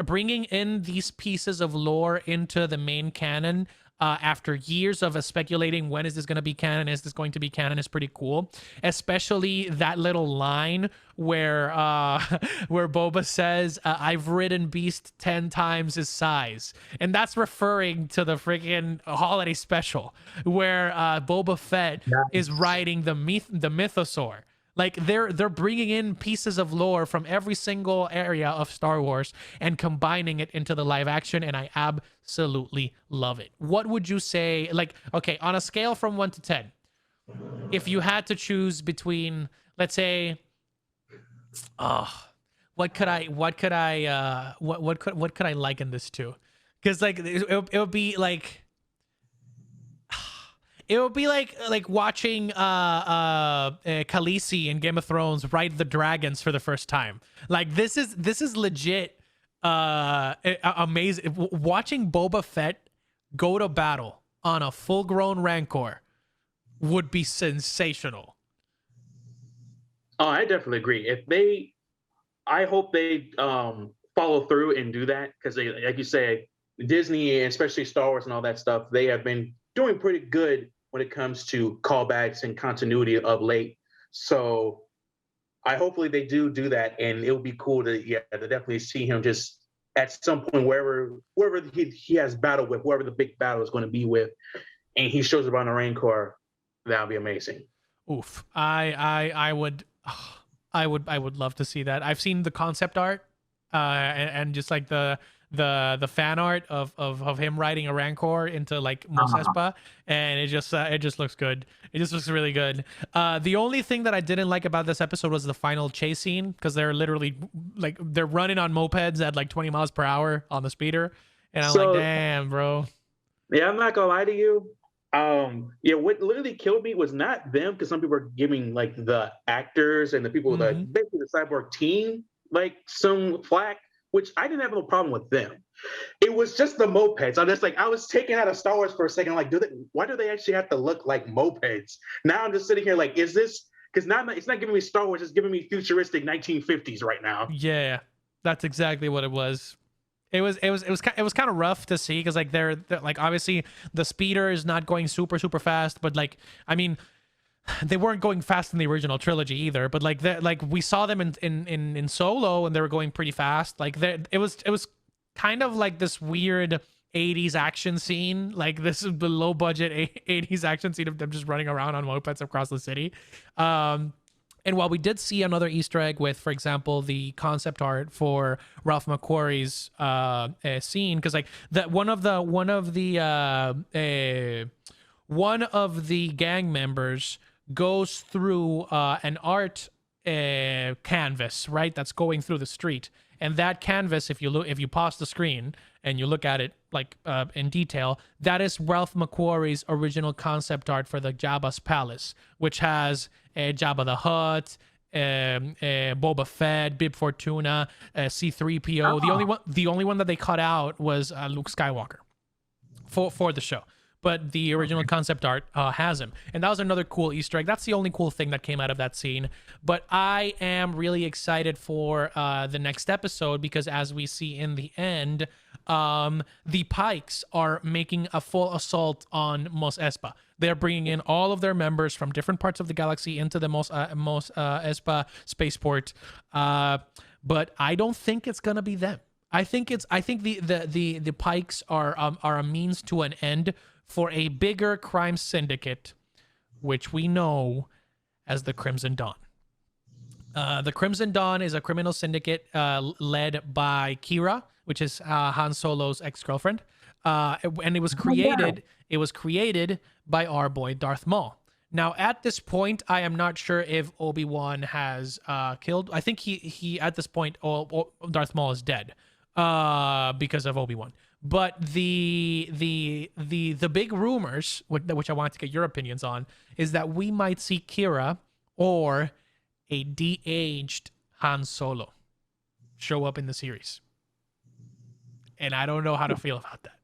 bringing in these pieces of lore into the main canon after years of speculating, when is this going to be canon? Is this going to be canon? Is pretty cool. Especially that little line where Boba says, "I've ridden Beast 10 times his size," and that's referring to the freaking holiday special where Boba Fett is riding the mythosaur. Like, they're bringing in pieces of lore from every single area of Star Wars and combining it into the live action, and I absolutely love it. What would you say, like, okay, on a scale from 1 to 10, if you had to choose between, let's say, what could I liken this to? Because like it would be like. It would be like watching Khaleesi in Game of Thrones ride the dragons for the first time. Like, this is legit amazing. Watching Boba Fett go to battle on a full-grown Rancor would be sensational. Oh, I definitely agree. I hope they follow through and do that because they, like you say, Disney and especially Star Wars and all that stuff, they have been doing pretty good when it comes to callbacks and continuity of late. So I hopefully they do that, and it would be cool to definitely see him just at some point wherever he has battle with, wherever the big battle is going to be with, and he shows up on the Rancor. That would be amazing. Oof. I would I would love to see that. I've seen the concept art and just like the fan art of him riding a Rancor into like Mos Espa, and it just looks good. It just looks really good. The only thing that I didn't like about this episode was the final chase scene, because they're literally like they're running on mopeds at like 20 miles per hour on the speeder, and I'm like, damn, bro. Yeah, I'm not gonna lie to you. Yeah, what literally killed me was not them, because some people are giving like the actors and the people that basically the cyborg team like some flack, which I didn't have no problem with them. It was just the mopeds. I'm just like, I was taken out of Star Wars for a second. Like, why do they actually have to look like mopeds? Now I'm just sitting here like, is this because now it's not giving me Star Wars, it's giving me futuristic 1950s right now. Yeah, that's exactly what it was. It was kind of rough to see, because like they're like, obviously the speeder is not going super fast, but like, I mean, they weren't going fast in the original trilogy either, but like we saw them in Solo, and they were going pretty fast. Like it was kind of like this weird 80s action scene, like this is the low budget 80s action scene of them just running around on mopeds across the city. And while we did see another Easter egg with, for example, the concept art for Ralph McQuarrie's scene, because like that one of the gang members goes through an art canvas, right? That's going through the street, and that canvas, if you pause the screen and you look at it like in detail, that is Ralph McQuarrie's original concept art for the Jabba's palace, which has Jabba the Hutt, Boba Fett, Bib Fortuna, C-3PO. The only one that they cut out was Luke Skywalker for the show. But the original concept art has him. And that was another cool Easter egg. That's the only cool thing that came out of that scene. But I am really excited for the next episode, because as we see in the end, the Pikes are making a full assault on Mos Espa. They're bringing in all of their members from different parts of the galaxy into the Mos Espa spaceport. But I don't think it's going to be them. I think the Pikes are a means to an end for a bigger crime syndicate, which we know as the Crimson Dawn. The Crimson Dawn is a criminal syndicate led by Kira, which is Han Solo's ex-girlfriend, and it was created. It was created by our boy Darth Maul. Now, at this point, I am not sure if Obi-Wan has killed. I think he at this point, Darth Maul is dead because of Obi-Wan. But the big rumors, which I wanted to get your opinions on, is that we might see Kira or a de-aged Han Solo show up in the series. And I don't know how to feel about that.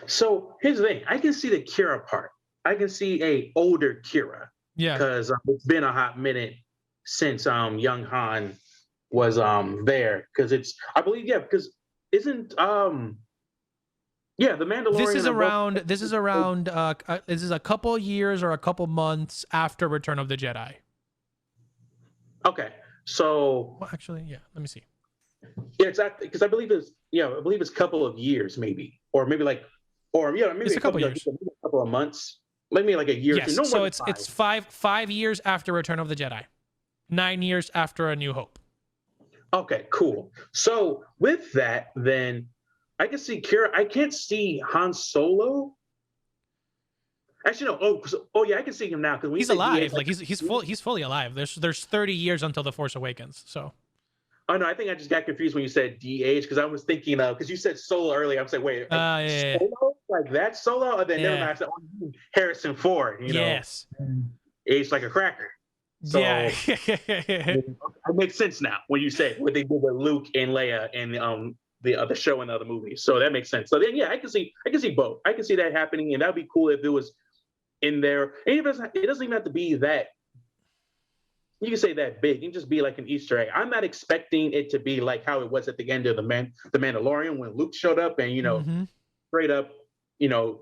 So here's the thing. I can see the Kira part. I can see a older Kira. Yeah. Because it's been a hot minute since young Han was there. Because I believe, because isn't the Mandalorian this is a couple years or a couple months after Return of the Jedi. Okay. So well, actually, yeah, let me see. Yeah, exactly. Because I believe it's a couple of years, maybe, or maybe maybe it's a couple years, a couple of months, maybe like a year. Yes. No, so it's five years after Return of the Jedi, 9 years after A New Hope. Okay, cool. So with that, then I can see Kira. I can't see Han Solo. Actually, no. Oh yeah, I can see him now because he's alive. Like he's fully alive. There's 30 years until The Force Awakens. So. Oh no, I think I just got confused when you said DH, because I was thinking of, because you said Solo earlier. I'm saying, wait, Solo? Like that Solo? Or then never mind, I said, Harrison Ford, yes. Aged like a cracker. So yeah. It makes sense now when you say what they did with Luke and Leia and the show and the other movies. So that makes sense. So then I can see both. I can see that happening, and that'd be cool if it was in there. And it doesn't even have to be that you can say that big and just be like an Easter egg. I'm not expecting it to be like how it was at the end of the Mandalorian when Luke showed up and Mm-hmm. straight up, you know,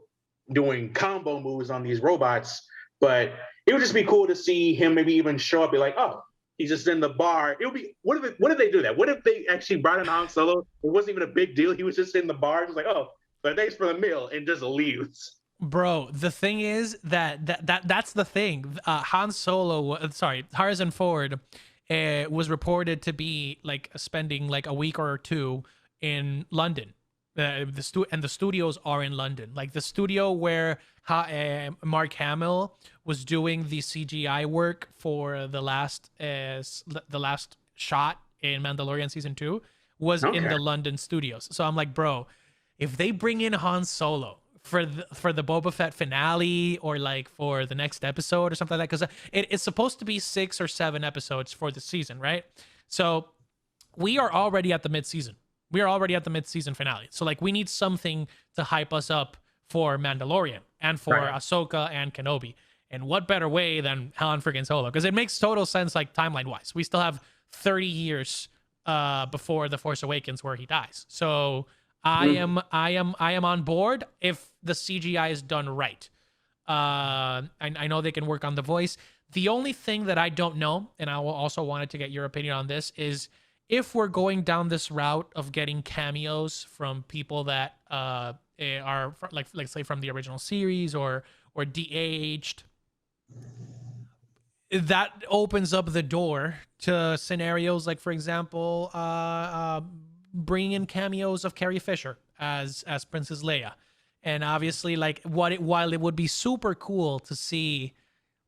doing combo moves on these robots. But it would just be cool to see him maybe even show up, be like, oh, he's just in the bar. It would be what if they do that? What if they actually brought in Han Solo? It wasn't even a big deal. He was just in the bar, just like, oh, but thanks for the meal, and just leaves. Bro, the thing is that's the thing. Han Solo, sorry, Harrison Ford, was reported to be like spending like a week or two in London. The studios are in London. Like the studio where Mark Hamill was doing the CGI work for the last shot in Mandalorian season 2 was in Okay. the London studios. So I'm like, bro, if they bring in Han Solo for the Boba Fett finale or like for the next episode or something like that, because it's supposed to be 6 or 7 episodes for the season, right? So we are already at the mid-season. We are already at the mid-season finale. So like we need something to hype us up for Mandalorian and for Right. Ahsoka and Kenobi. And what better way than Han freaking Solo? Because it makes total sense, like timeline-wise. We still have 30 years before The Force Awakens where he dies. So I am on board if the CGI is done right. I know they can work on the voice. The only thing that I don't know, and I will also wanted to get your opinion on this, is if we're going down this route of getting cameos from people that are like say from the original series or de-aged, that opens up the door to scenarios like, for example, bringing in cameos of Carrie Fisher as Princess Leia, and obviously, like, while it would be super cool to see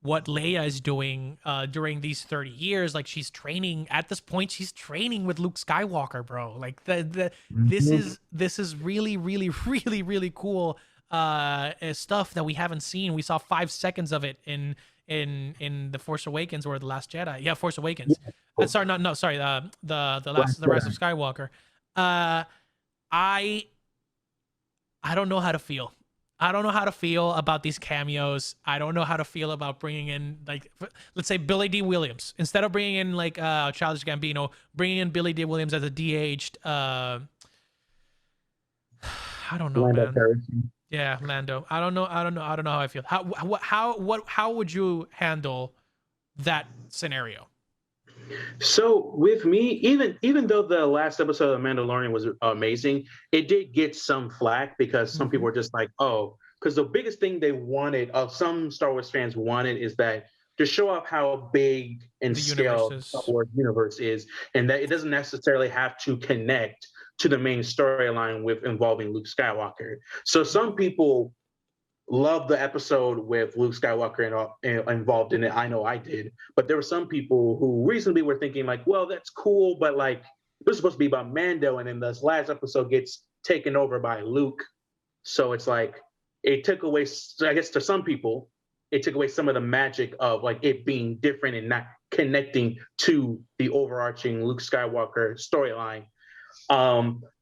what Leia is doing during these 30 years, like she's training at this point, she's training with Luke Skywalker, bro. Like this is really, really, really, really cool stuff that we haven't seen. We saw 5 seconds of it in The Force Awakens or The Last Jedi. Yeah, Force Awakens. Sorry, the Rise of Skywalker. I don't know how to feel. I don't know how to feel about these cameos. I don't know how to feel about bringing in, like, let's say Billy D. Williams instead of bringing in like Childish Gambino, bringing in Billy D. Williams as a de-aged. I don't know, Lando man. Calrissian. Yeah, Lando. I don't know how I feel. How would you handle that scenario? So with me, even though the last episode of Mandalorian was amazing, it did get some flack because some people Mhm. were just like, oh, because the biggest thing they wanted, some Star Wars fans wanted, is that to show off how big and The scale the Star universes. Wars universe is, and that it doesn't necessarily have to connect to the main storyline with involving Luke Skywalker. So some people loved the episode with Luke Skywalker involved in it. I know I did, but there were some people who recently were thinking like, well, that's cool, but like this is supposed to be about Mando, and then this last episode gets taken over by Luke. So it's like it took away. I guess to some people, it took away some of the magic of like it being different and not connecting to the overarching Luke Skywalker storyline.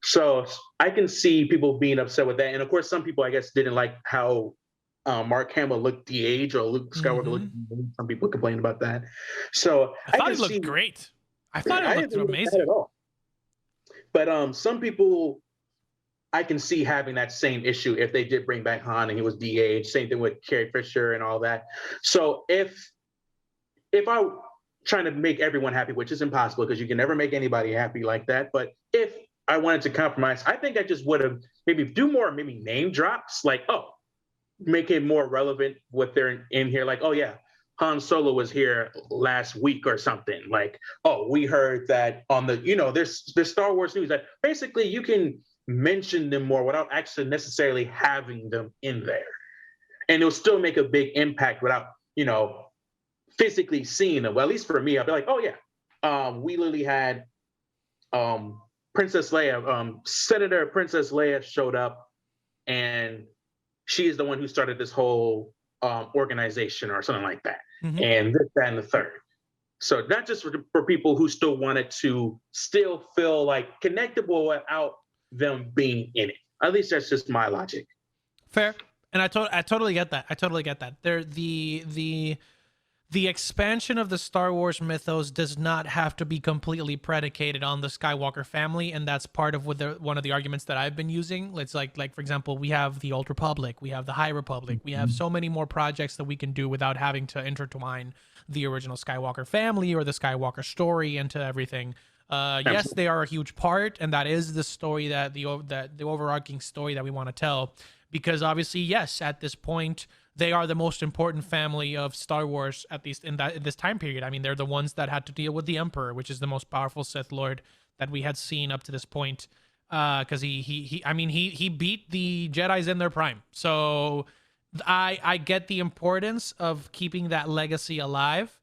So I can see people being upset with that, and of course, some people I guess didn't like how Mark Hamill looked the age or Luke Skywalker looked. Mhm. Some people complained about that. So I I thought can it looked see. great. I thought it I looked didn't think that amazing. at all. But some people I can see having that same issue if they did bring back Han and he was de-aged. Same thing with Carrie Fisher and all that. So if I trying to make everyone happy, which is impossible because you can never make anybody happy like that. But if I wanted to compromise, I think I just would have maybe do more, maybe name drops, like, oh, make it more relevant what they're in here. Like, oh yeah, Han Solo was here last week or something. Like, oh, we heard that on the, there's Star Wars news that basically you can mention them more without actually necessarily having them in there. And it'll still make a big impact without, physically seeing them. Well, at least for me, I'll be like, oh yeah, we literally had Princess Leia, Senator Princess Leia showed up, and she is the one who started this whole organization or something like that, Mhm. and this, that, and the third. So not just for people who still wanted to still feel like connectable without them being in it. At least that's just my logic. Fair. And I totally get that. I totally get that. There the the expansion of the Star Wars mythos does not have to be completely predicated on the Skywalker family, and that's part of one of the arguments that I've been using. It's like for example, we have the Old Republic, we have the High Republic, we have so many more projects that we can do without having to intertwine the original Skywalker family or the Skywalker story into everything. Yes, they are a huge part, and that is the story that the overarching story that we want to tell. Because obviously, yes, at this point, they are the most important family of Star Wars, at least in this time period. I mean, they're the ones that had to deal with the Emperor, which is the most powerful Sith Lord that we had seen up to this point. Because he beat the Jedi's in their prime. So I get the importance of keeping that legacy alive,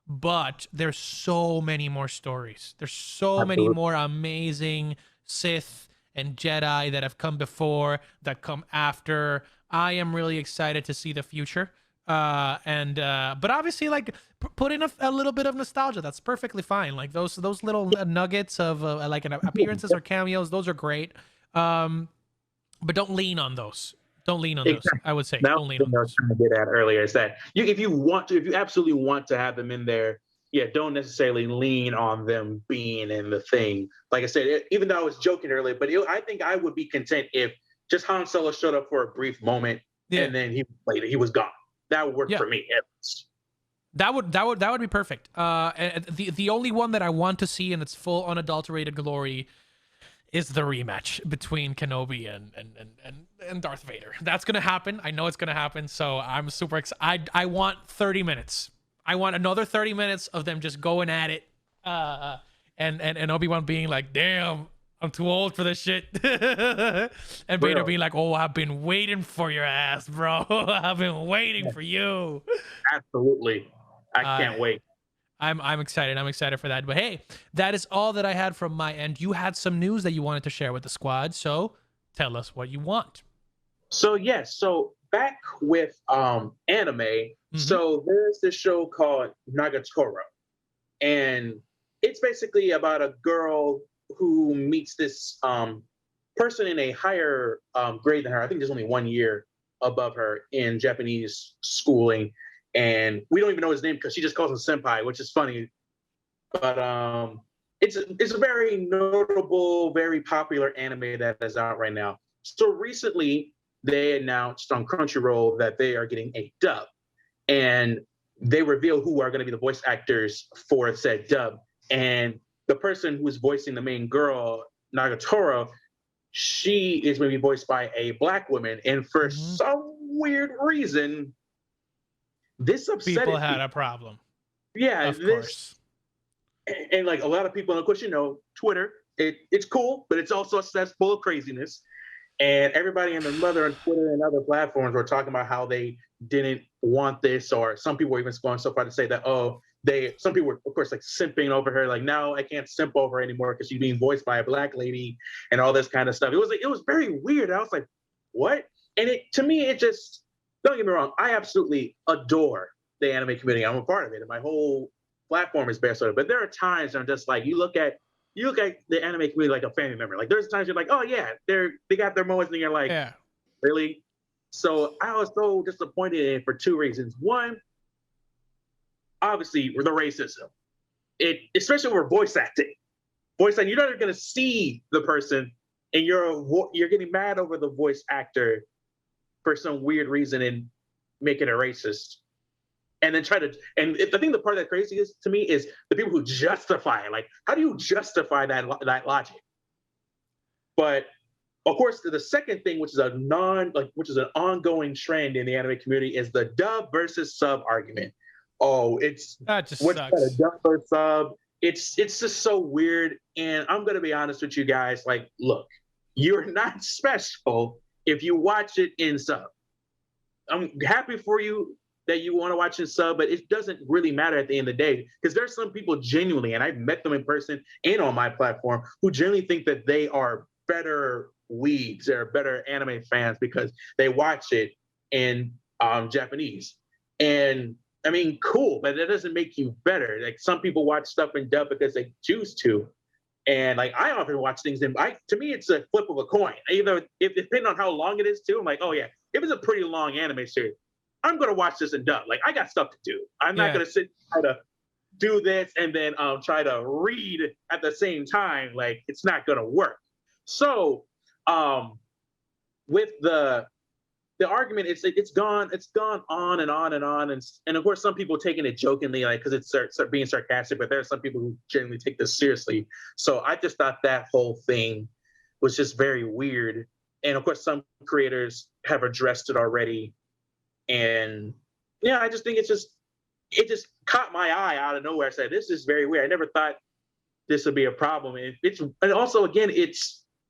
but there's so many more stories. There's so many more amazing Sith and Jedi that have come before, that come after. I am really excited to see the future. But obviously, like, put in a little bit of nostalgia. That's perfectly fine. Like those little nuggets of like appearances or cameos, those are great. But don't lean on those. Don't lean on those. I would say don't lean on those. Trying to get at earlier is that if you absolutely want to have them in there, yeah, don't necessarily lean on them being in the thing. Like I said, even though I was joking earlier, but I think I would be content if just Han Solo showed up for a brief moment and then he was gone. That would work for me. At least. That would be perfect. The only one that I want to see in its full unadulterated glory is the rematch between Kenobi and Darth Vader. That's gonna happen. I know it's gonna happen. So I'm super excited. I want 30 minutes. I want another 30 minutes of them just going at it, and Obi-Wan being like, "Damn, I'm too old for this shit," and Vader being like, "Oh, I've been waiting for your ass, bro. I've been waiting for you." Absolutely, I can't wait. I'm excited. I'm excited for that. But hey, that is all that I had from my end. You had some news that you wanted to share with the squad, so tell us what you want. So yes, so back with anime. So there's this show called Nagatoro, and it's basically about a girl who meets this person in a higher grade than her. I think there's only 1 year above her in Japanese schooling, and we don't even know his name because she just calls him senpai, which is funny. But it's a very notable, very popular anime that is out right now. So recently, they announced on Crunchyroll that they are getting a dub, and they reveal who are going to be the voice actors for said dub. And the person who's voicing the main girl, Nagatoro, she is going to be voiced by a Black woman. And for some weird reason, this upset people had a problem. Yeah, of course. And like a lot of people, of course, Twitter, it's cool, but it's also a cesspool of craziness. And everybody and their mother on Twitter and other platforms were talking about how they didn't want this, or some people were even going so far to say that, some people were, of course, like simping over her, like, no, I can't simp over her anymore because she's being voiced by a Black lady and all this kind of stuff. It was very weird. I was like, what? And to me, it just, don't get me wrong, I absolutely adore the anime community. I'm a part of it, and my whole platform is based on it. But there are times I'm just like, you look at the anime community like a family member. Like there's times you're like, oh yeah, they got their moments, and you're like, really? So I was so disappointed in it for two reasons. One, obviously, the racism. Especially over voice acting. Voice acting, you're not going to see the person, and you're getting mad over the voice actor for some weird reason and making it racist. And then I think the part that crazy is to me is the people who justify it. Like, how do you justify that logic? But of course, the second thing, which is an ongoing trend in the anime community, is the dub versus sub argument. Oh, that just what's sucks. A dub or sub? It's just so weird. And I'm gonna be honest with you guys. Like, look, you're not special if you watch it in sub. I'm happy for you that you want to watch in sub, but it doesn't really matter at the end of the day, because there's some people genuinely, and I've met them in person and on my platform, who genuinely think that they are better weebs, they're better anime fans because they watch it in Japanese. And I mean, cool, but that doesn't make you better. Like, some people watch stuff in dub because they choose to. And like, I often watch things to me, it's a flip of a coin. Either, depending on how long it is too, I'm like, oh yeah, if it's a pretty long anime series, I'm gonna watch this in dub. Like I got stuff to do. I'm not gonna sit and try to do this and then try to read at the same time. Like it's not gonna work. So with the argument, it's gone on and on and on, and of course some people taking it jokingly, like because it's being sarcastic, but there are some people who genuinely take this seriously. So I just thought that whole thing was just very weird, and of course some creators have addressed it already, and yeah, I just think it just caught my eye out of nowhere. I said, this is very weird. I never thought this would be a problem, and also again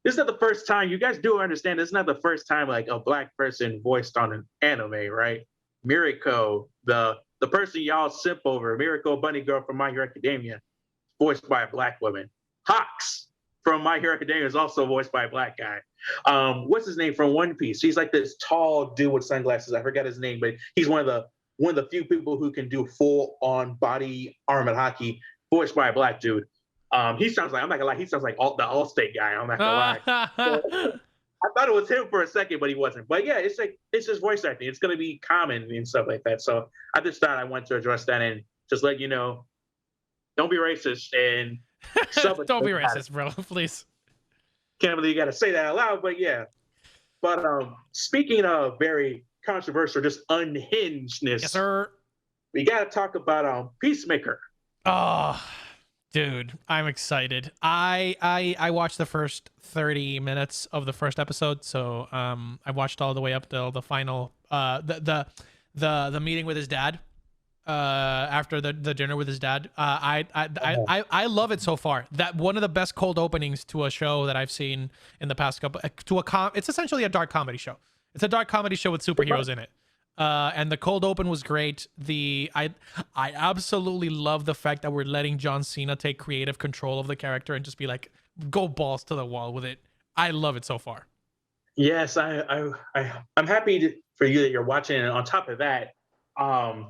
this is not the first time. You guys do understand this is not the first time like a black person voiced on an anime, right? Miriko, the person y'all simp over, Miriko Bunny Girl from My Hero Academia, voiced by a black woman. Hawks from My Hero Academia is also voiced by a black guy. What's his name from One Piece? He's like this tall dude with sunglasses. I forgot his name, but he's one of the few people who can do full on body armor hockey, voiced by a black dude. He sounds like, I'm not gonna lie, he sounds like the Allstate guy. I'm not gonna lie. I thought it was him for a second, but he wasn't. But yeah, it's just voice acting. It's gonna be common and stuff like that. So I just thought I wanted to address that and just let you know, don't be racist and don't be racist, bro. Please. Can't believe you gotta say that out loud, but yeah. But speaking of very controversial, just unhingedness, yes, sir. We gotta talk about Peacemaker. Oh. Dude, I'm excited. I watched the first 30 minutes of the first episode, so I watched all the way up till the final the meeting with his dad after the dinner with his dad. I love it so far. That one of the best cold openings to a show that I've seen in the past couple it's essentially a dark comedy show. It's a dark comedy show with superheroes in it. And the cold open was great. I absolutely love the fact that we're letting John Cena take creative control of the character and just be like, go balls to the wall with it. I love it so far. Yes, I'm happy for you that you're watching. And on top of that, I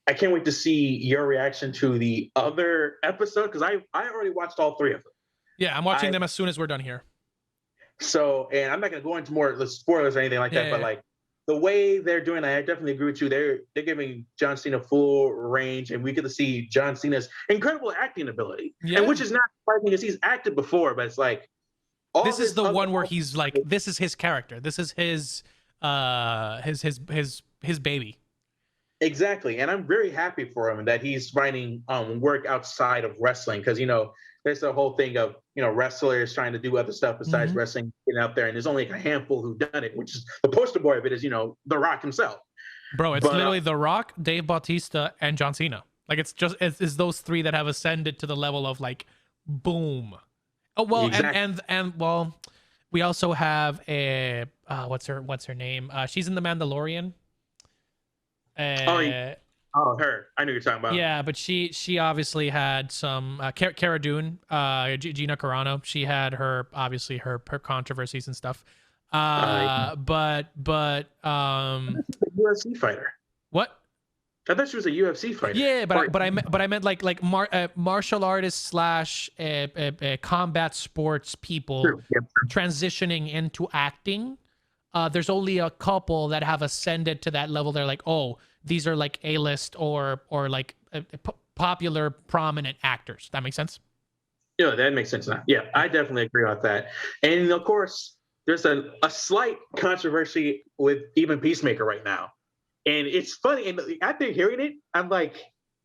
can't wait to see your reaction to the other episode because I already watched all three of them. Yeah, I'm watching them as soon as we're done here. So, and I'm not going to go into more spoilers or anything like that, but like, the way they're doing, I definitely agree with you. They're giving John Cena full range, and we get to see John Cena's incredible acting ability, and which is not surprising because he's acted before. But it's like this is the one where he's like, this is his character. This is his baby. Exactly, and I'm very happy for him that he's finding work outside of wrestling because there's the whole thing of wrestlers trying to do other stuff besides wrestling, getting out there, and there's only like a handful who done it, which is the poster boy of it is The Rock himself. Bro, it's literally The Rock, Dave Bautista, and John Cena. Like it's those three that have ascended to the level of like boom. Oh well, exactly. and well, we also have a what's her name? She's in The Mandalorian. Her. I know you're talking about. Yeah, but she obviously had some Cara Dune, Gina Carano. She had her controversies and stuff. But UFC fighter. What? I thought she was a UFC fighter. Yeah, but I meant like martial artists / combat sports people transitioning into acting. There's only a couple that have ascended to that level. They're like, oh, these are like A-list or like popular, prominent actors. That makes sense? Yeah, that makes sense now. Yeah, I definitely agree with that. And of course, there's a slight controversy with even Peacemaker right now. And it's funny. And after hearing it, I'm like,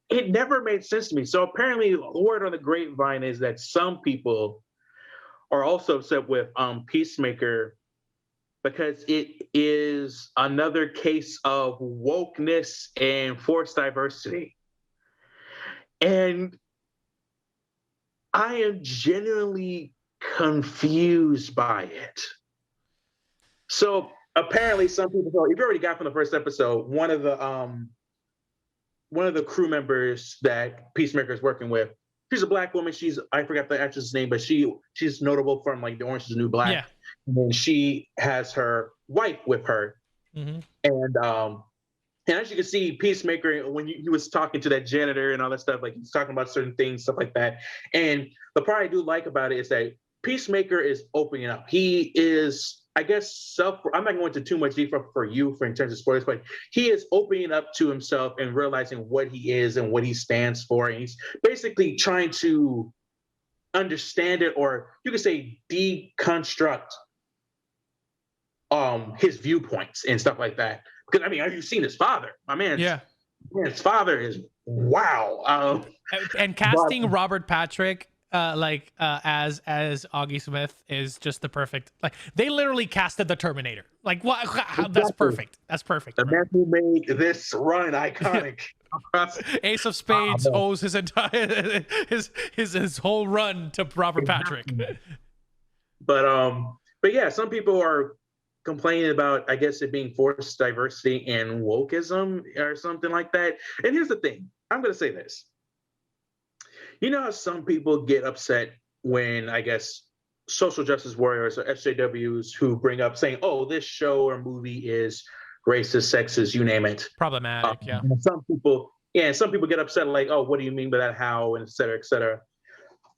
it never made sense to me. So apparently, the word on the grapevine is that some people are also upset with Peacemaker because it is another case of wokeness and forced diversity. And I am genuinely confused by it. So apparently some people, if you already got from the first episode, one of the crew members that Peacemaker is working with, she's a black woman. I forgot the actress's name, but she's notable from like The Orange is the New Black. Yeah. And she has her wife with her. Mm-hmm. And as you can see, Peacemaker, when he was talking to that janitor and all that stuff, like he's talking about certain things, stuff like that. And the part I do like about it is that Peacemaker is opening up. He is I guess I'm not going into too much deeper for you in terms of spoilers, but he is opening up to himself and realizing what he is and what he stands for. And he's basically trying to understand it, or you could say deconstruct his viewpoints and stuff like that. Because I mean, have you seen his father? My man, Yeah. His father is wow. And casting Robert Patrick as Augie Smith is just the perfect. Like, they literally casted the Terminator. Like, what? That's perfect. That's perfect. The man who made this run iconic. Ace of Spades owes his entire his whole run to Robert Patrick. But yeah, some people are complaining about, I guess, it being forced diversity and wokeism or something like that. And here's the thing. I'm going to say this. You know how some people get upset when, I guess, social justice warriors or SJWs who bring up saying, oh, this show or movie is racist, sexist, you name it. Problematic, yeah. Some people get upset like, oh, what do you mean by that? How? And et cetera, et cetera.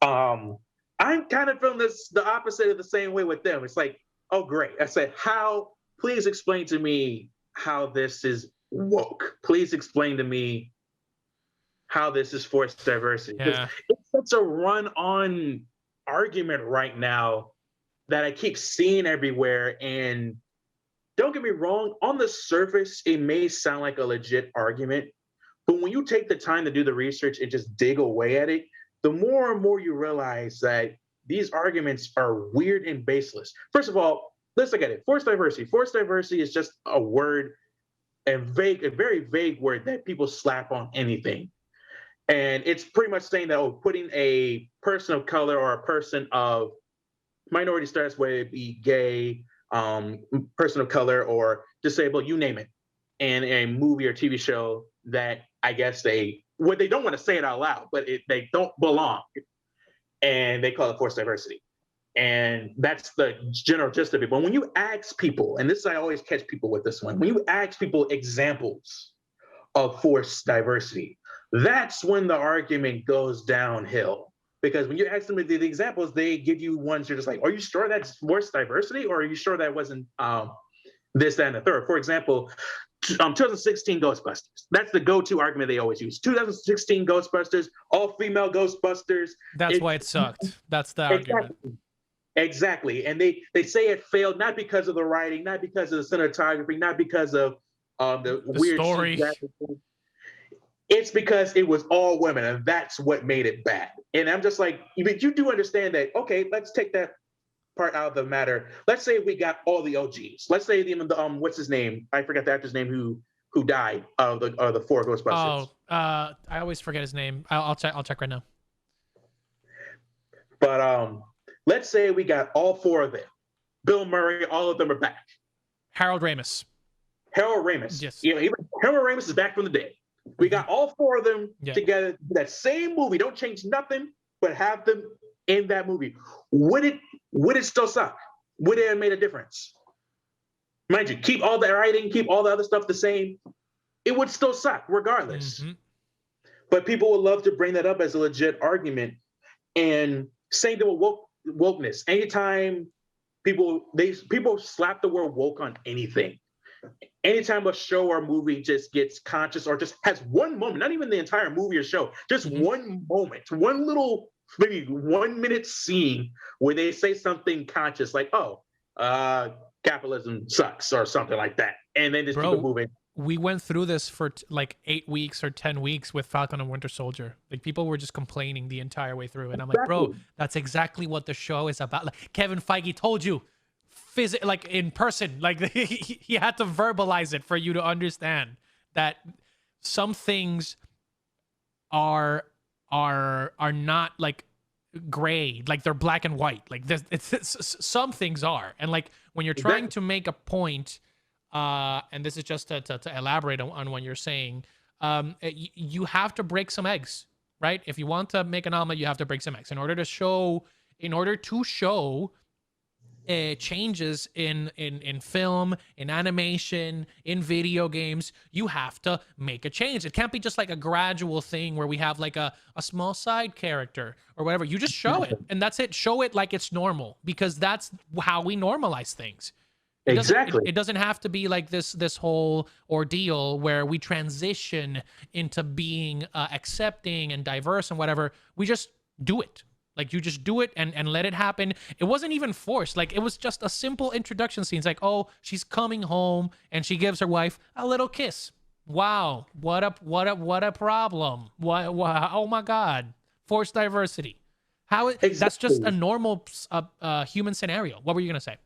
I'm kind of feeling the opposite of the same way with them. It's like, oh, great. I said, how? Please explain to me how this is woke. Please explain to me how this is forced diversity. Yeah. It's such a run-on argument right now that I keep seeing everywhere. And don't get me wrong, on the surface, it may sound like a legit argument. But when you take the time to do the research and just dig away at it, the more and more you realize that these arguments are weird and baseless. First of all, let's look at it. Forced diversity. Forced diversity is just a word, a very vague word that people slap on anything. And it's pretty much saying that, putting a person of color or a person of minority status, whether it be gay, person of color, or disabled, you name it, in a movie or TV show that I guess they don't want to say it out loud, but they don't belong. And they call it forced diversity. And that's the general gist of it. But when you ask people, and I always catch people with this one, when you ask people examples of forced diversity, that's when the argument goes downhill. Because when you ask them the examples, they give you ones you're just like, are you sure that's forced diversity? Or are you sure that wasn't this, that, and the third? For example, 2016 Ghostbusters. That's the go-to argument they always use. 2016 Ghostbusters, all-female Ghostbusters. That's why it sucked. That's the argument. Exactly. And they say it failed not because of the writing, not because of the cinematography, not because of the weird story. It's because it was all women, and that's what made it bad. And I'm just like, you do understand that, okay, let's take that part out of the matter. Let's say we got all the OGs. Let's say even the what's his name? I forgot the actor's name who died of the four Ghostbusters. I always forget his name. I'll check right now. But let's say we got all four of them. Bill Murray, all of them are back. Harold Ramis. Yes. You know, even Harold Ramis is back from the dead. We got all four of them together. That same movie. Don't change nothing, but have them in that movie. Would it still suck? Would it have made a difference? Mind you, keep all the writing, keep all the other stuff the same. It would still suck regardless. Mm-hmm. But people would love to bring that up as a legit argument. And same thing with wokeness. Anytime people slap the word woke on anything. Anytime a show or movie just gets conscious or just has one moment, not even the entire movie or show, just one moment, one little, maybe 1 minute scene where they say something conscious like, capitalism sucks or something like that. And then just keep it moving. We went through this for like 8 weeks or 10 weeks with Falcon and Winter Soldier. Like, people were just complaining the entire way through. And I'm like, bro, that's exactly what the show is about. Like, Kevin Feige told you. Like in person, like he had to verbalize it for you to understand that some things are not like gray, like they're black and white. Like some things are, and like when you're trying to make a point, and this is just to elaborate on what you're saying, you have to break some eggs, right? If you want to make an omelet, you have to break some eggs in order to show changes in film, in animation, in video games. You have to make a change. It can't be just like a gradual thing where we have like a small side character or whatever. You just show it, and that's it. Show it like it's normal, because that's how we normalize things. Exactly. It doesn't have to be like this whole ordeal where we transition into being accepting and diverse and whatever. We just do it. Like, you just do it and let it happen. It wasn't even forced. Like, it was just a simple introduction scene. It's like, oh, she's coming home and she gives her wife a little kiss. Wow, what a problem. What, oh my God, forced diversity. That's just Exactly. a normal human scenario. What were you gonna say?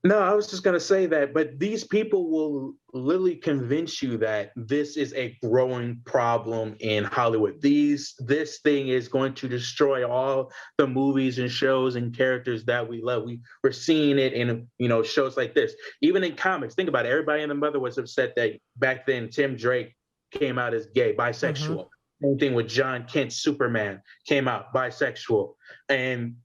No, I was just going to say that, but these people will literally convince you that this is a growing problem in Hollywood. This thing is going to destroy all the movies and shows and characters that we love. We're seeing it in shows like this, even in comics. Think about it. Everybody and the mother was upset that back then Tim Drake came out as gay, Mm-hmm. bisexual. Same thing with John Kent's Superman came out bisexual, and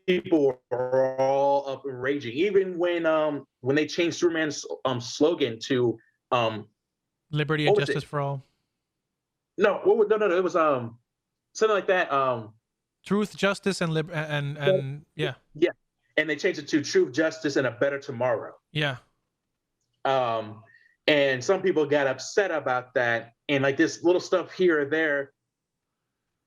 people were all up and raging. Even when they changed Superman's slogan to Liberty and what was it? justice for all. No, no, it was something like that. Truth, justice, and yeah, Yeah, and they changed it to Truth, Justice, and a Better Tomorrow. yeah. And some people got upset about that, and like this little stuff here or there.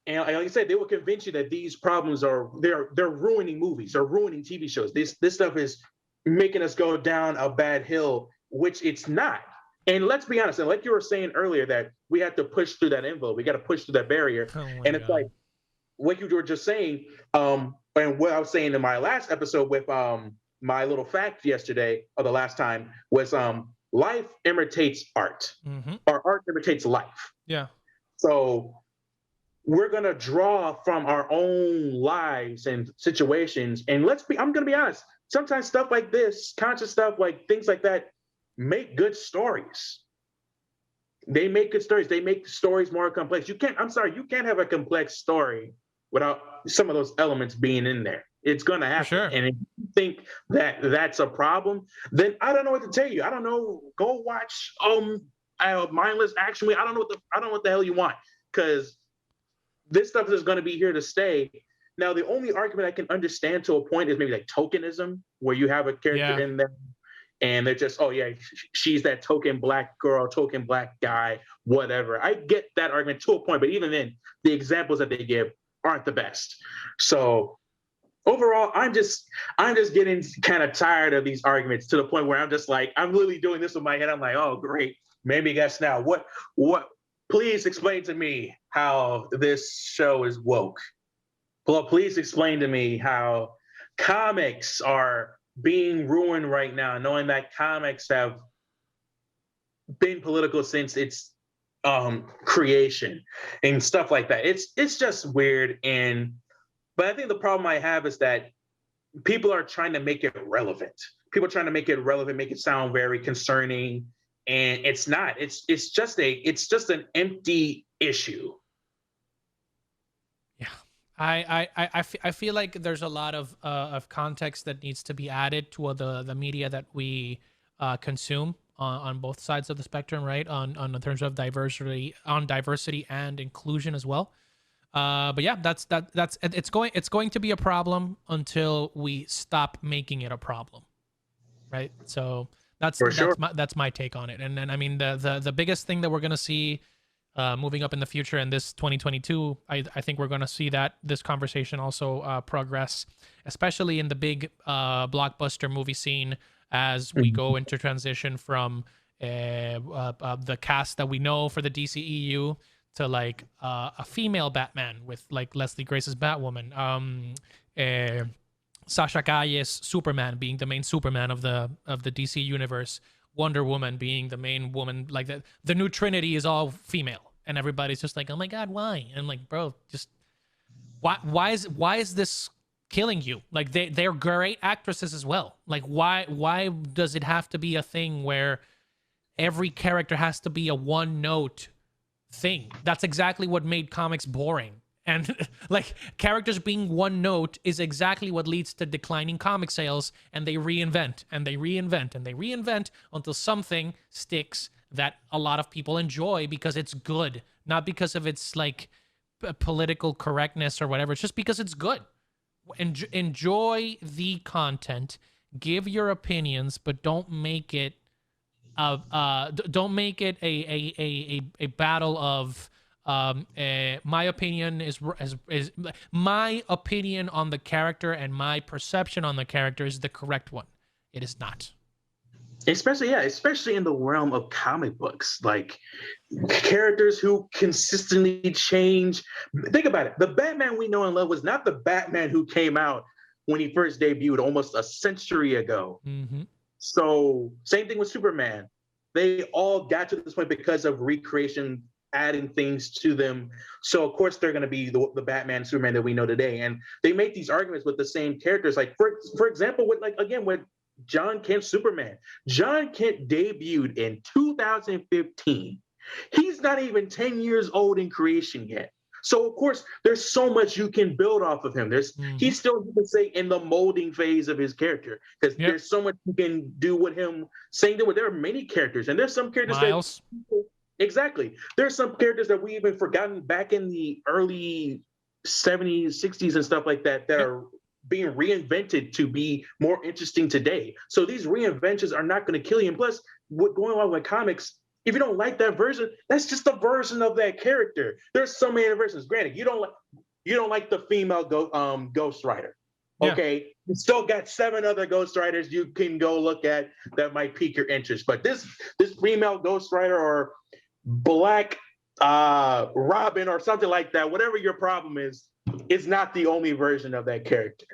And like I said, they will convince you that these problems they're ruining movies, they're ruining TV shows. This stuff is making us go down a bad hill, which it's not. And let's be honest, and like you were saying earlier, that we have to push through that envelope, we got to push through that barrier. Oh And it's like what you were just saying, and what I was saying in my last episode with my little fact yesterday, or the last time, was life imitates art, mm-hmm. or art imitates life. Yeah. So we're going to draw from our own lives and situations. And I'm going to be honest, sometimes stuff like this, conscious stuff, like things like that, make good stories. They make good stories. They make stories more complex. You can't have a complex story without some of those elements being in there. It's going to happen. Sure. And if you think that that's a problem, then I don't know what to tell you. I don't know. Go watch Mindless Action. I don't know what the hell you want, because this stuff is going to be here to stay. Now, the only argument I can understand to a point is maybe like tokenism, where you have a character in there and they're just, oh yeah, she's that token black girl, token black guy, whatever. I get that argument to a point, but even then, the examples that they give aren't the best. So overall, I'm just getting kind of tired of these arguments, to the point where I'm just like, I'm literally doing this with my head. I'm like, oh great, maybe guess now. What? Please explain to me how this show is woke. Well, please explain to me how comics are being ruined right now, knowing that comics have been political since its creation and stuff like that. It's just weird. But I think the problem I have is that people are trying to make it relevant. People are trying to make it relevant, make it sound very concerning. And it's not. It's just an empty issue. Yeah, I feel like there's a lot of context that needs to be added to the media that we consume on both sides of the spectrum, right? On in terms of diversity and inclusion as well. But yeah, that's it's going to be a problem until we stop making it a problem, right? So that's my take on it. And then I mean the biggest thing that we're gonna see moving up in the future in this 2022, I think we're gonna see that this conversation also progress, especially in the big blockbuster movie scene, as we go into transition from the cast that we know for the DCEU to like a female Batman with like Leslie Grace's Batwoman, Sasha Calle's Superman being the main Superman of the DC universe, Wonder Woman being the main woman. Like the new Trinity is all female, and everybody's just like, oh my god, why? And I'm like, bro, just why is this killing you? Like they're great actresses as well. Like why does it have to be a thing where every character has to be a one note thing? That's exactly what made comics boring. And like characters being one note is exactly what leads to declining comic sales, and they reinvent and they reinvent and they reinvent until something sticks that a lot of people enjoy because it's good, not because of its like political correctness or whatever. It's just because it's good. Enjoy the content, Give your opinions, but don't make it don't make it a battle of my opinion is my opinion on the character and my perception on the character is the correct one. It is not. Especially in the realm of comic books, like characters who consistently change. Think about it. The Batman we know and love was not the Batman who came out when he first debuted almost a century ago. Mm-hmm. So same thing with Superman. They all got to this point because of recreation, adding things to them. So of course they're going to be the Batman, Superman that we know today. And they make these arguments with the same characters. Like for example, with John Kent Superman. John Kent debuted in 2015. He's not even 10 years old in creation yet. So of course, there's so much you can build off of him. He's still, you can say, in the molding phase of his character, because there's so much you can do with him. There are many characters, and there's some characters Miles. Exactly. There's some characters that we even forgotten back in the early 70s, 60s, and stuff like that are being reinvented to be more interesting today. So these reinventions are not going to kill you. And plus, what going on with comics, if you don't like that version, that's just a version of that character. There's so many versions. Granted, you don't like the female Ghost Rider. Okay, yeah. You still got 7 other Ghost Riders you can go look at that might pique your interest. But this female Ghost Rider or Black Robin or something like that, whatever your problem is not the only version of that character.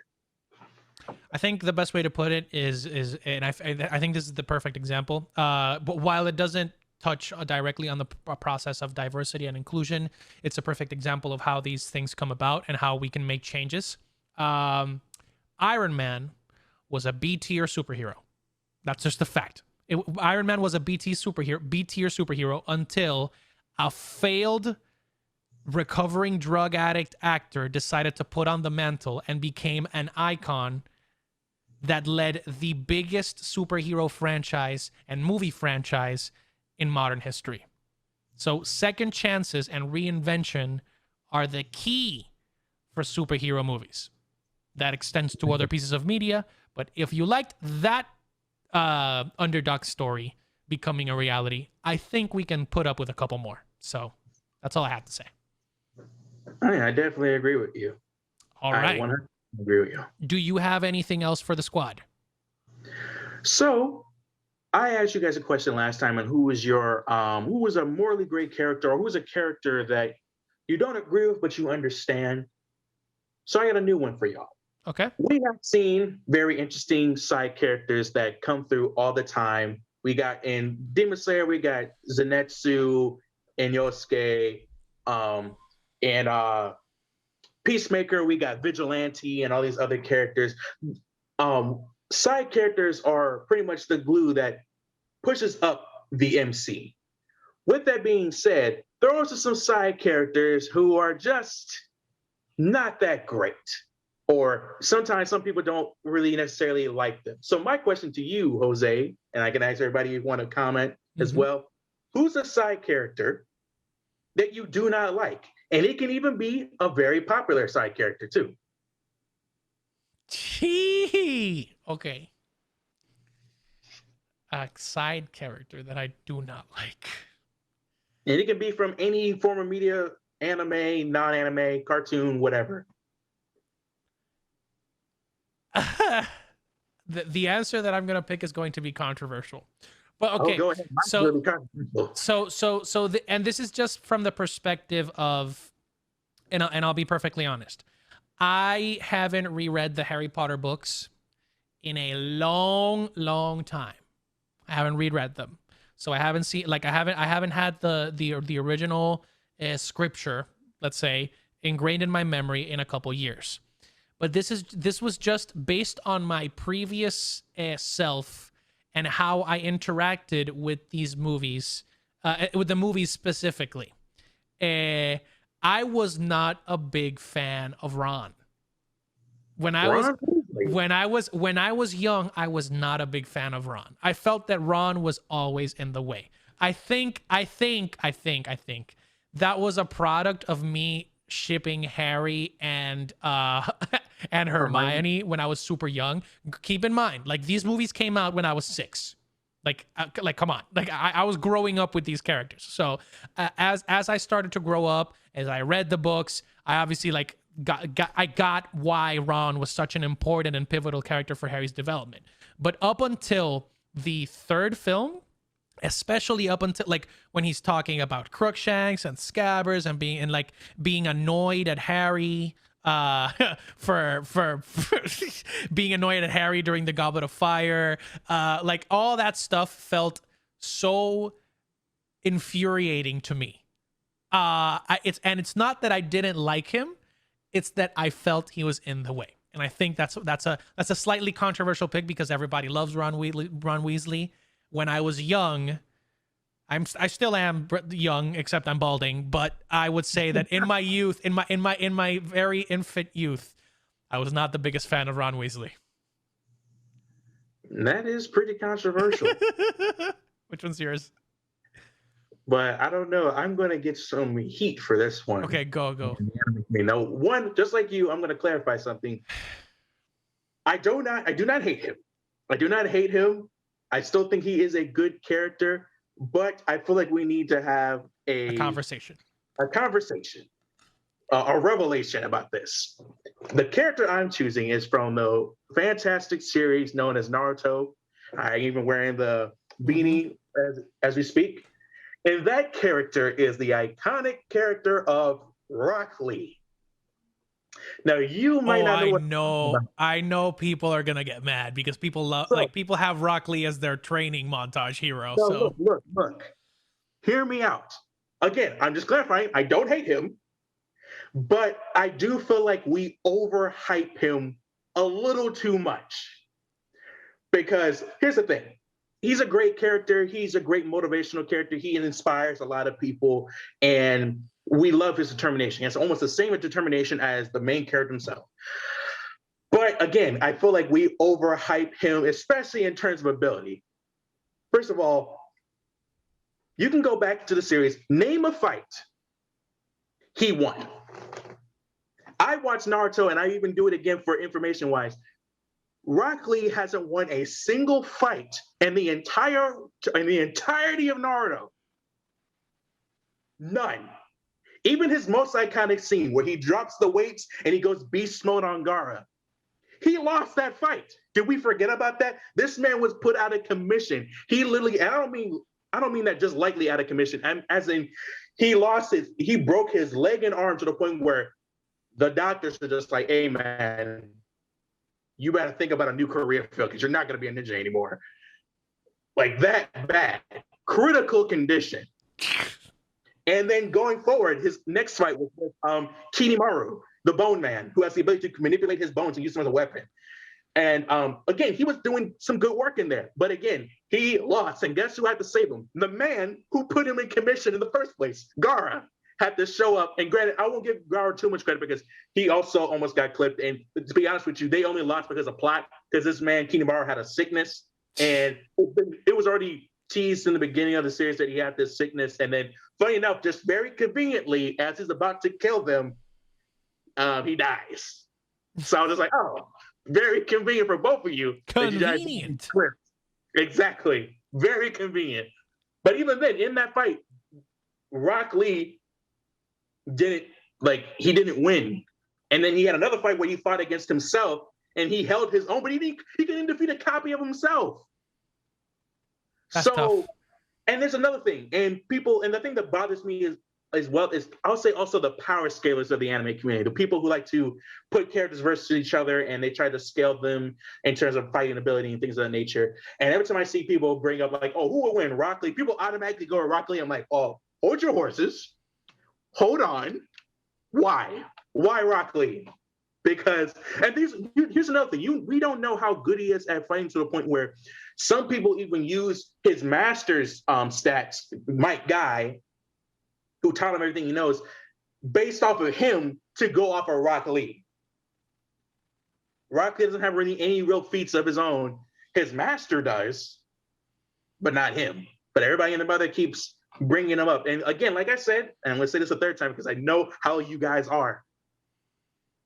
I think the best way to put it is, and I think this is the perfect example. But while it doesn't touch directly on the process of diversity and inclusion, it's a perfect example of how these things come about and how we can make changes. Iron Man was a B tier superhero. That's just the fact. Iron Man was a B tier superhero until a failed recovering drug addict actor decided to put on the mantle and became an icon that led the biggest superhero franchise and movie franchise in modern history. So second chances and reinvention are the key for superhero movies. That extends to other pieces of media, but if you liked that underdog story becoming a reality, I think we can put up with a couple more. So that's all I have to say. I definitely agree with you. All right. I 100% agree with you. Do you have anything else for the squad? So I asked you guys a question last time on who was a morally great character, or who was a character that you don't agree with but you understand. So I got a new one for y'all. Okay. We have seen very interesting side characters that come through all the time. We got in Demon Slayer, we got Zenitsu and Yosuke, and Peacemaker, we got Vigilante and all these other characters. Side characters are pretty much the glue that pushes up the MC. With that being said, there are also some side characters who are just not that great, or sometimes some people don't really necessarily like them. So my question to you, Jose, and I can ask everybody if you want to comment as well, who's a side character that you do not like? And it can even be a very popular side character too. Okay. A side character that I do not like. And it can be from any form of media, anime, non-anime, cartoon, whatever. The answer that I'm going to pick is going to be controversial. But okay, go ahead. And this is just from the perspective of, and I'll be perfectly honest, I haven't reread the Harry Potter books in a long time. I haven't reread them, so I haven't seen, like, I haven't had the original scripture, let's say, ingrained in my memory in a couple years. But this was just based on my previous self and how I interacted with these movies, with the movies specifically. I was not a big fan of Ron. When I was young, I was not a big fan of Ron. I felt that Ron was always in the way. I think that was a product of me shipping Harry and and Hermione. Hermione when I was super young. Keep in mind, like these movies came out when I was 6. Like come on, like I was growing up with these characters. So as I started to grow up, as I read the books, I obviously like got why Ron was such an important and pivotal character for Harry's development. But up until the 3rd film, especially up until like when he's talking about Crookshanks and Scabbers and being annoyed at Harry for being annoyed at Harry during the Goblet of Fire, like all that stuff felt so infuriating to me. It's not that I didn't like him, it's that I felt he was in the way. And I think that's a slightly controversial pick because everybody loves Ron Weasley. When I was young, I still am young, except I'm balding. But I would say that in my youth, in my very infant youth, I was not the biggest fan of Ron Weasley. That is pretty controversial. Which one's yours? But I don't know. I'm going to get some heat for this one. Okay, go. You know, one, just like you, I'm going to clarify something. I do not hate him. I do not hate him. I still think he is a good character, but I feel like we need to have a conversation, a revelation about this. The character I'm choosing is from the fantastic series known as Naruto. I'm even wearing the beanie as we speak. And that character is the iconic character of Rock Lee. Now you might not know. I know people are gonna get mad because people people have Rock Lee as their training montage hero. So look. Hear me out. Again, I'm just clarifying. I don't hate him, but I do feel like we overhype him a little too much. Because here's the thing. He's a great character. He's a great motivational character. He inspires a lot of people, and we love his determination. It's almost the same determination as the main character himself. But again, I feel like we overhype him, especially in terms of ability. First of all, you can go back to the series, name a fight he won. I watched Naruto, and I even do it again for information-wise. Rock Lee hasn't won a single fight in the entirety of Naruto. None. Even his most iconic scene where he drops the weights and he goes beast mode on Gaara. He lost that fight. Did we forget about that? This man was put out of commission. He literally, and I don't mean that just lightly out of commission. As in, he broke his leg and arm to the point where the doctors are just like, hey man, you better think about a new career field because you're not going to be a ninja anymore. Like that bad. Critical condition. And then going forward, his next fight was with Kinemaro, the Bone Man, who has the ability to manipulate his bones and use them as a weapon. And again, he was doing some good work in there. But again, he lost. And guess who had to save him? The man who put him in commission in the first place, Gaara, had to show up. And granted, I won't give Gaara too much credit because he also almost got clipped. And to be honest with you, they only lost because of plot, because this man, Kinemaro, had a sickness. And it was already teased in the beginning of the series that he had this sickness. And then, funny enough, just very conveniently, as he's about to kill them, he dies. So I was just like, oh, very convenient for both of you. Convenient. Exactly. Very convenient. But even then, in that fight, Rock Lee didn't win. And then he had another fight where he fought against himself and he held his own, but he couldn't defeat a copy of himself. That's tough. And there's another thing, and the thing that bothers me is I'll say also the power scalers of the anime community, the people who like to put characters versus each other and they try to scale them in terms of fighting ability and things of that nature. And every time I see people bring up like, oh, who will win, Rock Lee? People automatically go to Rock Lee. I'm like, oh, hold your horses. Hold on. Why? Why Rock Lee? Because, and here's another thing. We don't know how good he is at fighting to the point where some people even use his master's stats, Mike Guy, who taught him everything he knows, based off of him to go off of Rock Lee. Rock Lee doesn't have really any real feats of his own. His master does, but not him. But everybody in the mother keeps bringing him up. And again, like I said, and I'm going to say this a third time because I know how you guys are.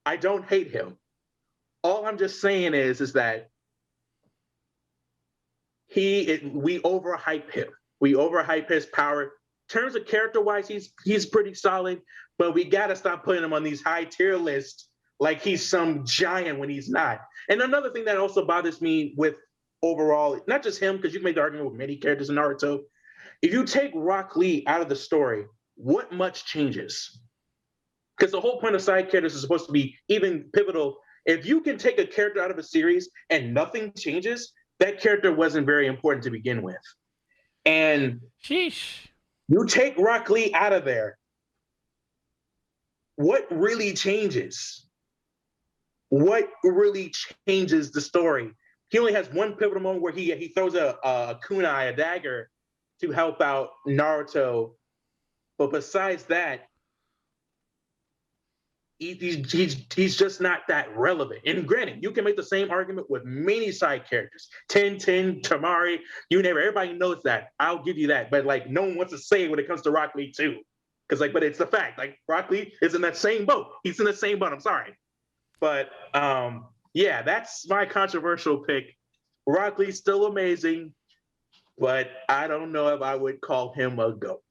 I don't hate him, all I'm just saying is that we overhype him. We overhype his power. In terms of character-wise, he's pretty solid, but we gotta stop putting him on these high tier lists like he's some giant when he's not. And another thing that also bothers me with overall, not just him, because you can make the argument with many characters in Naruto. If you take Rock Lee out of the story, what much changes? Because the whole point of side characters is supposed to be even pivotal. If you can take a character out of a series and nothing changes, that character wasn't very important to begin with. And sheesh, you take Rock Lee out of there, what really changes? What really changes the story? He only has one pivotal moment where he throws a kunai, a dagger, to help out Naruto. But besides that, he's just not that relevant. And granted, you can make the same argument with many side characters. Tintin, Tamari, you name it. Everybody knows that. I'll give you that. But like, no one wants to say it when it comes to Rock Lee too. Because like, but it's the fact. Like, Rock Lee is in that same boat. He's in the same boat. I'm sorry. But yeah, that's my controversial pick. Rock Lee's still amazing, but I don't know if I would call him a GOAT.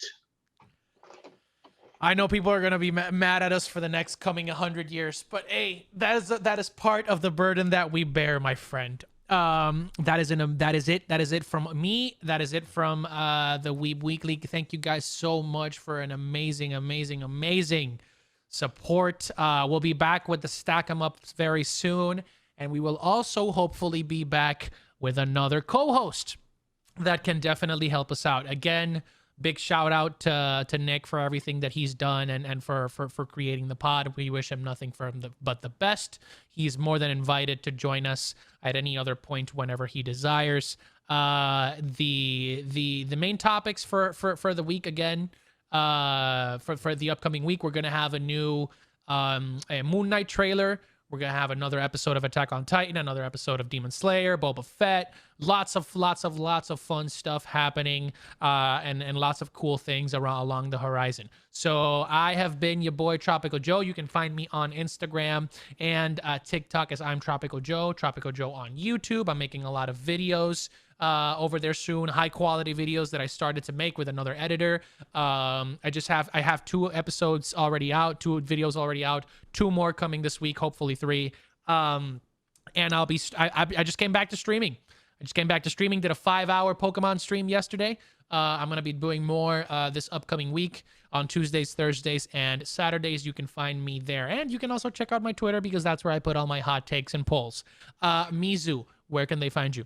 I know people are gonna be mad at us for the next coming 100 years, but hey, that is part of the burden that we bear, my friend. That is it from me. That is it from the Weeb Weekly. Thank you guys so much for an amazing support. We'll be back with the Stack 'em Up very soon, and we will also hopefully be back with another co-host that can definitely help us out. Again, big shout out to Nick for everything that he's done and for creating the pod. We wish him nothing but the best. He's more than invited to join us at any other point whenever he desires. The main topics for the week, again, for the upcoming week, we're gonna have a new a Moon Knight trailer. We're gonna have another episode of Attack on Titan, another episode of Demon Slayer, Boba Fett. Lots of fun stuff happening, and lots of cool things along the horizon. So I have been your boy Tropical Joe. You can find me on Instagram and TikTok as I'm Tropical Joe on YouTube. I'm making a lot of videos over there soon, high quality videos that I started to make with another editor. I have 2 episodes already out, 2 videos already out, 2 more coming this week, hopefully 3. And I just came back to streaming. Did a 5-hour Pokemon stream yesterday. I'm going to be doing more this upcoming week on Tuesdays, Thursdays, and Saturdays. You can find me there. And you can also check out my Twitter, because that's where I put all my hot takes and polls. Mizu, where can they find you?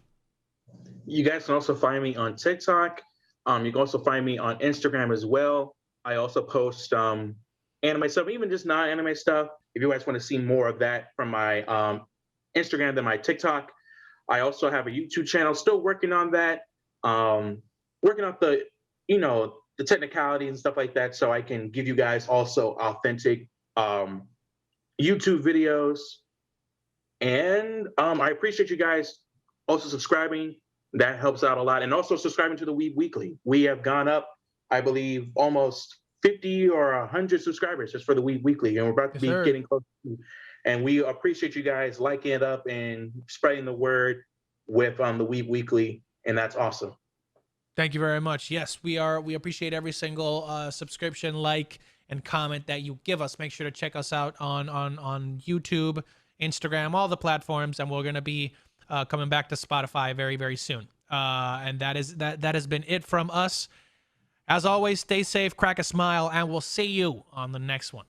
You guys can also find me on TikTok. You can also find me on Instagram as well. I also post anime stuff, even just non-anime stuff. If you guys want to see more of that from my Instagram than my TikTok. I also have a YouTube channel, still working on that. Working on the technicality and stuff like that, so I can give you guys also authentic YouTube videos. And I appreciate you guys also subscribing. That helps out a lot. And also subscribing to the Weeb Weekly. We have gone up, I believe, almost 50 or 100 subscribers just for the Weeb Weekly. And we're about to be getting close to. And we appreciate you guys liking it up and spreading the word with the Weeb Weekly. And that's awesome. Thank you very much. Yes, we appreciate every single subscription, like, and comment that you give us. Make sure to check us out on YouTube, Instagram, all the platforms, and we're gonna be coming back to Spotify very, very soon. And that has been it from us. As always, stay safe, crack a smile, and we'll see you on the next one.